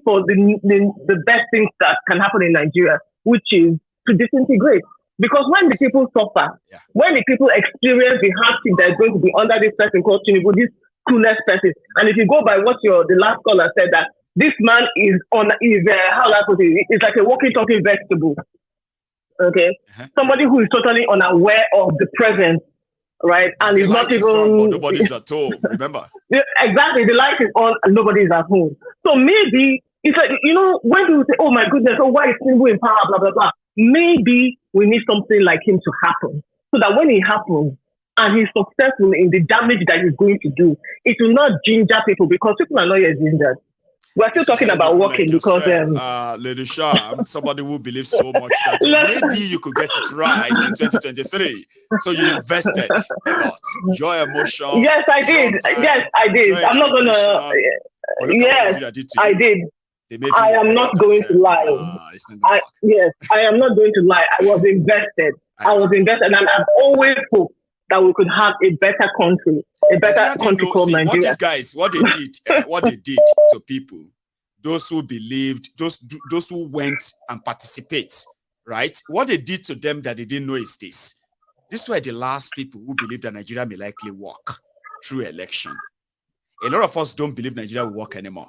for the best things that can happen in Nigeria, which is to disintegrate. Because when the people suffer, when the people experience the hardship that is going to be under this person called Tinubu, this clueless person, and if you go by what the last caller said, that this man is how I put it, it's like a walking, talking vegetable. Okay, somebody who is totally unaware of the present, right? And is not even. On, but nobody's at home. Remember? Exactly, the light is on and nobody's at home. So maybe it's like when people say, "Oh my goodness, oh why is Tinubu in power?" Blah blah blah. Maybe we need something like him to happen, so that when it happens and he's successful in the damage that he's going to do, it will not ginger people because people are not yet gingered. We're still talking about working like because Lady Shah, I'm somebody who believes so much that maybe you could get it right in 2023. So you invested a lot. Your emotion. Yes, I did. Yes, I did. I'm not gonna. Yes, I did. I am not going to lie. Yes, I am not going to lie. I was invested. And I've always hoped that we could have a better country, called Nigeria. What these guys, what they did to people, those who believed, those who went and participate, right? What they did to them that they didn't know is this. These were the last people who believed that Nigeria may likely work through election. A lot of us don't believe Nigeria will work anymore.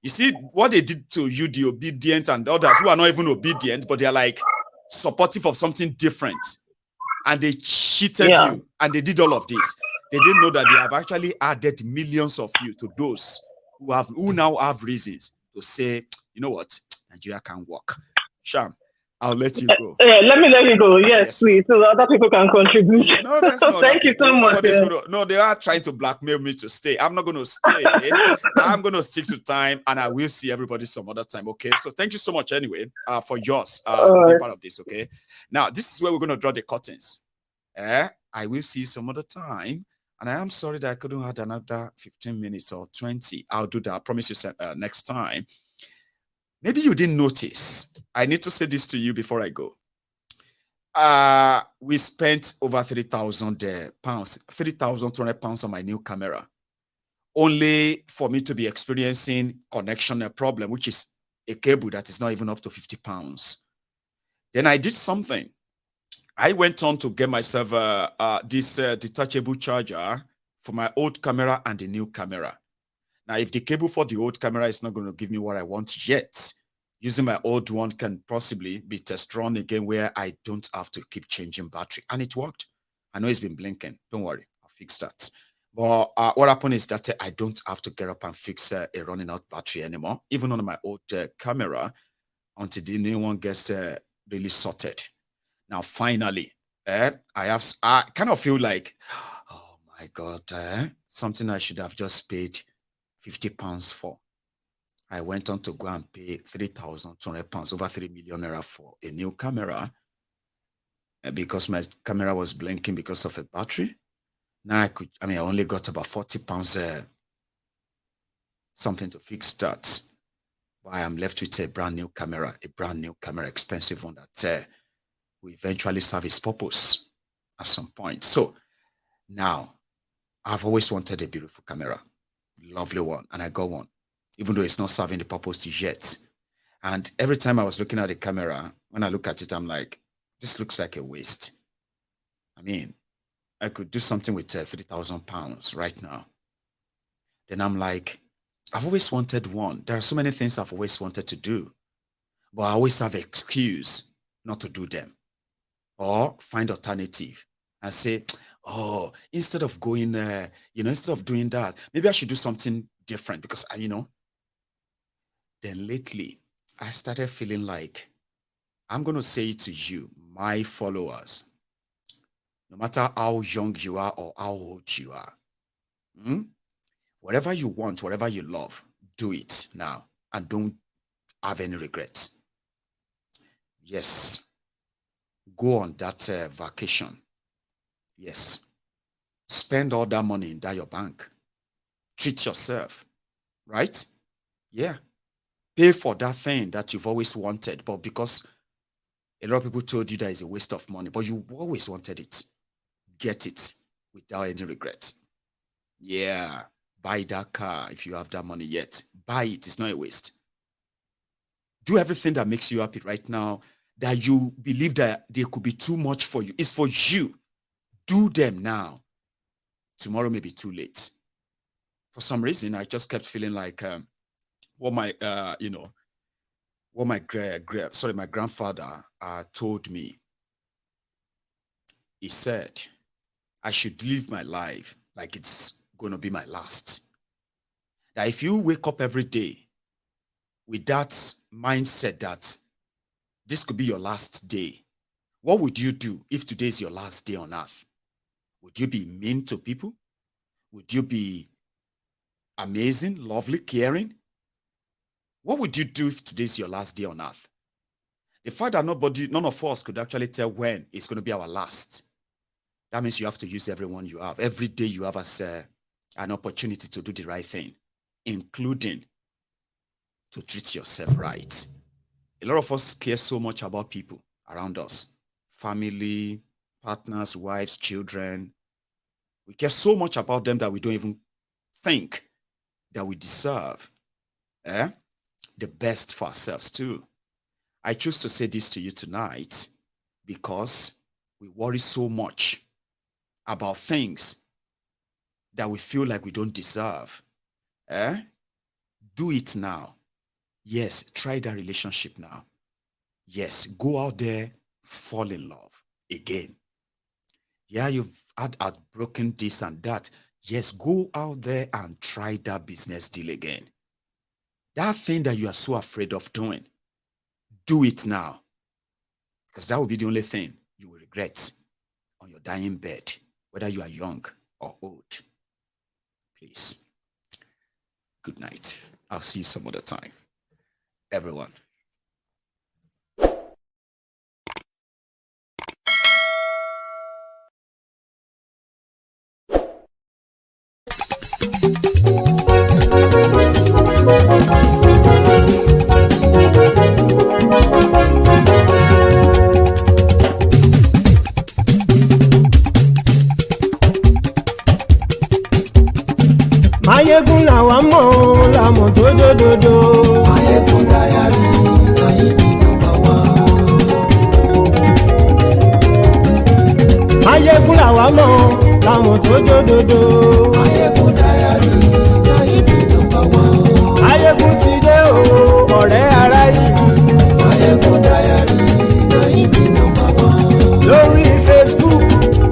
You see, what they did to you, the obedient and others who are not even obedient, but they're like supportive of something different. And they cheated you, and they did all of this. They didn't know that they have actually added millions of you to those who now have reasons to say, you know what, Nigeria can work. Sham, I'll let you go. Let me let you go. Yes, please, so that other people can contribute. No, that's not. Thank you so much. No, they are trying to blackmail me to stay. I'm not going to stay. I'm going to stick to time, and I will see everybody some other time. Okay. So thank you so much anyway for yours for being part of this. Okay. Now this is where we're going to draw the curtains. I will see you some other time, and I am sorry that I couldn't have another 15 minutes or 20. I'll do that. I promise you next time. Maybe you didn't notice. I need to say this to you before I go. We spent over 3,000 pounds, 3,200 pounds on my new camera, only for me to be experiencing connection problem, which is a cable that is not even up to 50 pounds. Then I did something. I went on to get myself this detachable charger for my old camera and the new camera. Now, if the cable for the old camera is not going to give me what I want yet, using my old one can possibly be test run again where I don't have to keep changing battery. And it worked. I know it's been blinking. Don't worry. I'll fix that. But what happened is that I don't have to get up and fix a running out battery anymore, even on my old camera, until the new one gets really sorted. Now, finally, I kind of feel like, oh my God, something I should have just paid 50 pounds for. I went on to go and pay 3,200 pounds, over 3 million naira for a new camera because my camera was blinking because of a battery. Now I only got about 40 pounds something to fix that. But I am left with a brand new camera, expensive one that will eventually serve its purpose at some point. So now I've always wanted a beautiful camera, lovely one, and I got one, even though it's not serving the purpose yet. And every time I was looking at the camera, when I look at it, I'm like, this looks like a waste. I mean, I could do something with 3,000 pounds right now. Then I'm like, I've always wanted one. There are so many things I've always wanted to do, but I always have an excuse not to do them or find alternative and say, oh, instead of going, instead of doing that, maybe I should do something different because, Then lately, I started feeling like, I'm going to say it to you, my followers, no matter how young you are or how old you are, whatever you want, whatever you love, do it now and don't have any regrets. Yes, go on that vacation. Yes, spend all that money in that your bank. Treat yourself, right? Yeah. Pay for that thing that you've always wanted, but because a lot of people told you that is a waste of money, but you always wanted it. Get it without any regret. Yeah. Buy that car if you have that money yet. Buy it. It's not a waste. Do everything that makes you happy right now that you believe that there could be too much for you. It's for you. Do them now. Tomorrow may be too late. For some reason, I just kept feeling like what my grandfather told me. He said, I should live my life like it's going to be my last. That if you wake up every day with that mindset that this could be your last day, what would you do if today is your last day on earth? Would you be mean to people? Would you be amazing, lovely, caring? What would you do if today is your last day on earth? The fact that none of us could actually tell when it's going to be our last, that means you have to use everyone you have. Every day you have as an opportunity to do the right thing, including to treat yourself right. A lot of us care so much about people around us, family, partners, wives, children. We care so much about them that we don't even think that we deserve the best for ourselves too. I choose to say this to you tonight because we worry so much about things that we feel like we don't deserve. Do it now. Yes, try that relationship now. Yes, go out there, fall in love again. Yeah, you've had broken this and that. Yes, go out there and try that business deal again. That thing that you are so afraid of doing, do it now. Because that will be the only thing you will regret on your dying bed, whether you are young or old. Please. Good night. I'll see you some other time. Everyone. Mayegun làwa mọ̀ làmọ̀ tó dòdòdò. Mayegun Diary Nayibi #1. Mayegun làwa mọ̀ làmọ̀ tó dòdòdò. Mayegun Diary Nayibi #1. Mayegun ti dé o ọ̀rẹ́ ara yìí. Mayegun Diary Nayibi #1. Lórí Facebook,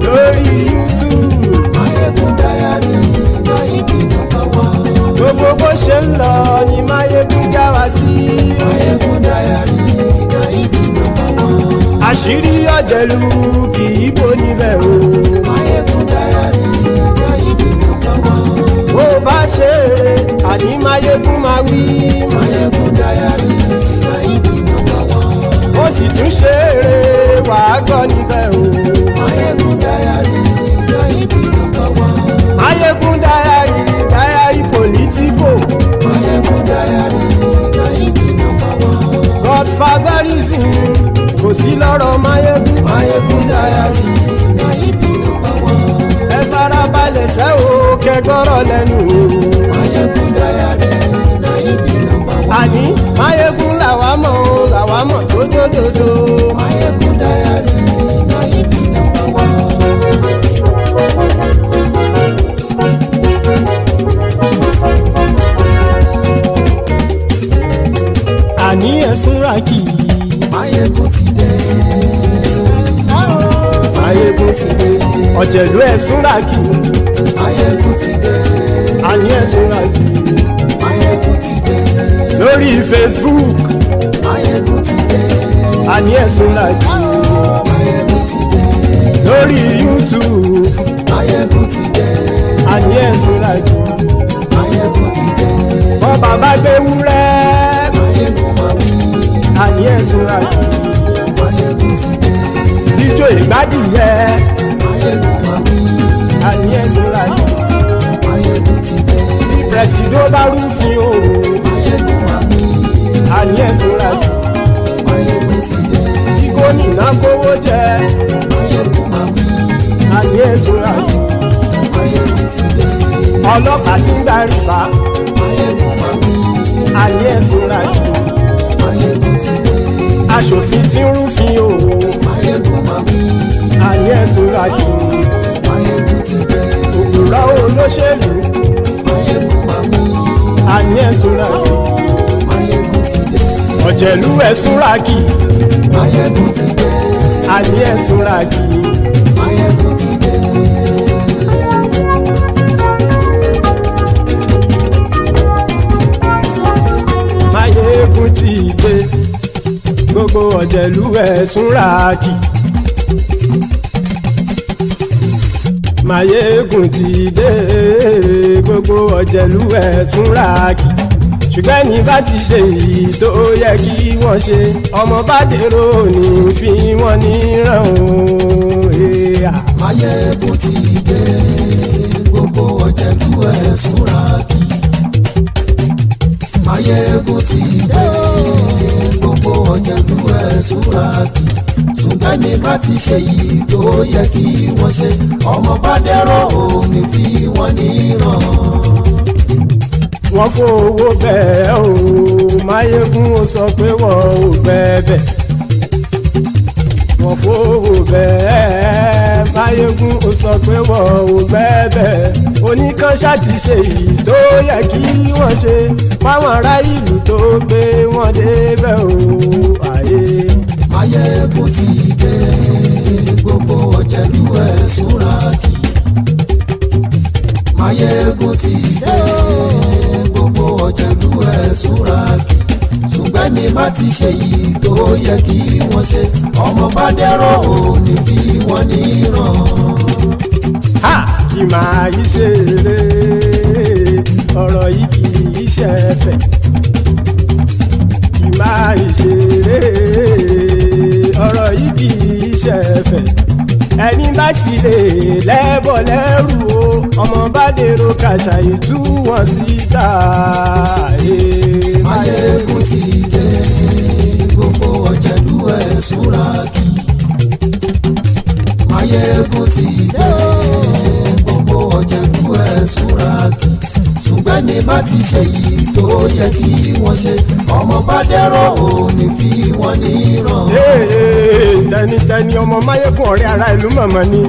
lórí YouTube. Mayegun Diary Nayibi #1. Gbogbo bó ṣe ń lọ ni Mayegun já wa sí. Mayegun Diary Nayibi #1. Àṣírí ọ̀jẹ̀lú kì í bò níbẹ̀ o. Mayegun Diary Nayibi #1. Bó bá ṣe eré àní Mayegun máa wí. Mayegun Diary Nayibi #1. Ó sì tún ṣe eré wàá gbọ́ níbẹ̀ o. Mayegun Diary Nayibi #1. Mayegun Diary political. Mayegun Diary Nayibi #1. Godfatherism kò sí lọ́rọ̀ Mayegun. Mayegun Diary Nayibi #1. Ẹ farabalẹ̀ sẹ́ o kẹgọ́rọ̀ lẹ́nu o. Mayegun Diary Nayibi #1. Àní Mayegun làwa mọ̀ tó dòdòdò. Mayegun Diary Nayibi #1. Àní ẹ̀sùn ràkì. Mayegun ti dé. Mayegun ti dé. Ọ̀jẹ̀lú ẹ̀sùn ràkì. Mayegun ti dé. Àní ẹ̀sùn ràkì. Mayegun ti dé. Lórí Facebook. Mayegun ti dé. Àní ẹ̀sùn ràkì. Mayegun ti dé. Lórí YouTube. Mayegun ti dé. Àní ẹ̀sùn ràkì. Mayegun ti dé. Bọ́ bàbá gbé wúrẹ́. Mayegun máa wí. Àní ẹ̀sùn ràkì. Mayegun ti dé. Ijó ìgbádìí yẹ. Mayegun máa wí. Àní ẹ̀sùn ràkì. pẹ́sìdó bá rúfin o. Máyégún àmì. Àní ẹ̀sùn ra jù. Máyégún ti dé. Kí gómìnà kówó jẹ. Máyégún àmì. Àní ẹ̀sùn ra jù. Máyégún ti dé. Ọlọ́pàá tí ń darí bá. Máyégún àmì. Àní ẹ̀sùn ra jù. Máyégún ti dé. Aṣòfin tí ń rúfin o. Máyégún àmì. Àní ẹ̀sùn ra jù. Máyégún ti dé. Òpùrọ́ olóṣèlú. Máyégún àmì. Àní ẹ̀sùn ra jù. Máyégún ti dé. Ọ̀jẹ̀lú ẹ̀sùn ra kì. Máyégún ti dé. Àní ẹ̀sùn ra kì. Máyégún ti dé. Máyégún ti dé. Gbogbo ọ̀jẹ̀lú ẹ̀sùn ra kì. Máyégún ti dé. Gbogbo ọ̀jẹ̀lú ẹ̀sùn ra kì. Ṣùgbọ́n ní bá ti ṣe èyí tó yẹ kí wọ́n ṣe, ọmọ bá dèrò ní fi wọ́n níran o. Máyégún ti dé. Gbogbo ọ̀jẹ̀lú ẹ̀sùn ra kì. Máyégún ti dé. Gbogbo ọ̀jẹ̀lú ẹ̀sùn ra kì. Ṣùgbọ́n ní bá ti ṣe èyí tó yẹ kí wọ́n ṣe, ọmọ bá dèrò ní fi wọ́n níran. Wọ́n fowó bẹ́ẹ̀ o. Máyégún ó sọ pé wọ́n ò bẹ́ẹ̀. Wọ́n fowó bẹ́ẹ̀. Máyégún ó sọ pé wọ́n ò bẹ́ẹ̀. Oníkanṣá ti ṣe èyí tó yẹ kí wọ́n ṣe fáwọn ará ìlú tó gbé wọn débẹ̀ o. Ayé. Máyégún ti dé. Gbogbo ọ̀jẹ̀lú ẹ̀sùn ra kì. Máyégún ti dé. Gbogbo ọ̀jẹ̀lú ẹ̀sùn ra kì. Ṣùgbọ́n ní bá ti ṣe yìí tó yẹ kí wọ́n ṣe, ọmọ bá dẹ́rọ̀ ò ní fi wọ́n níran. Ha! Kì máa yí ṣeré, ọ̀rọ̀ yìí kì í ṣẹ̀fẹ̀. Kì máa yí ṣeré, ọ̀rọ̀ yìí kì í ṣẹ̀fẹ̀. Ẹni bá ti lè lẹ́bọ̀ lẹ́rù o, ọmọ bá dèrò kàṣà ìtú wọn síta. Máyégún ti dé. Gbogbo ọ̀jẹ̀lú ẹ̀sùn ra kì. Máyégún ti dé. Gbogbo ọ̀jẹ̀lú ẹ̀sùn ra kì. Ṣùgbọ́n ní bá ti ṣe yìí tó yẹ kí wọ́n ṣe, ọmọ bá dẹ́rọ̀ ò ní fi wọ́n níran. Tẹnitẹni ọmọ Máyégún ọ̀rẹ́ ara ìlú mọ̀mọ́ ni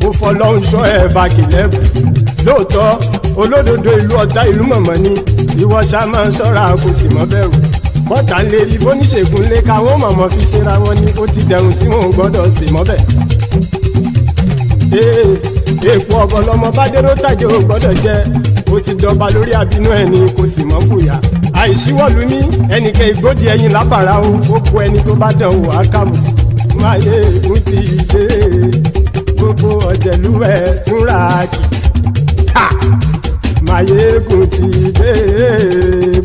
mo fọlọ́hún ṣọ́ ẹ̀ bá kìlẹ́bù. Lóòótọ́ olódodo ìlú ọ̀tá ìlú mọ̀mọ́ ni ìwọ ṣá máa ń ṣọ́ra kò sì mọ́ bẹ̀rù. Bọ́tà ń lè rí bóníṣègùn lé káwọn mọ̀mọ́ fi ṣera wọn ni ó ti dẹrùn tí wọn ò gbọ́dọ̀ sì mọ́bẹ̀. Èèpo ọ̀gọ̀ lọmọ bá dérò tàjẹ́ ò gbọ́dọ̀ jẹ́, ó ti dọba lórí àbínú ẹni kò sì mọ́ bùyà. Àìsíwọ̀lú ní ẹnìkẹ́ ìgbódì ẹyin lábàrá o, ó kó ẹni tó bá dán o àkàmù. Máyégún ti dé. Gbogbo ọ̀jẹ̀lú ẹ̀sùn ra kì. Máyégún ti dé.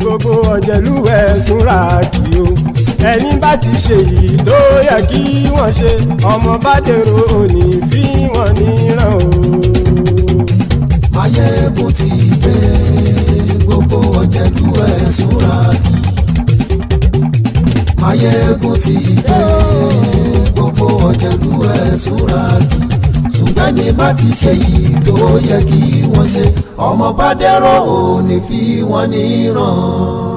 Gbogbo ọ̀jẹ̀lú ẹ̀sùn ra kì o. Ẹni bá ti ṣe yìí tó yẹ kí wọ́n ṣe, ọmọ bá dèrò òní fi wọ́n níran o. Máyégún ti dé. Gbogbo ọ̀jẹ̀lú ẹ̀sùn ra kì. Máyégún ti dé. Gbogbo ọ̀jẹ̀lú ẹ̀sùn ra kì. Ṣùgbọ́n ní bá ti ṣe yìí tó yẹ kí wọ́n ṣe, ọmọ bá dẹ́rọ̀ ò ní fi wọ́n níran.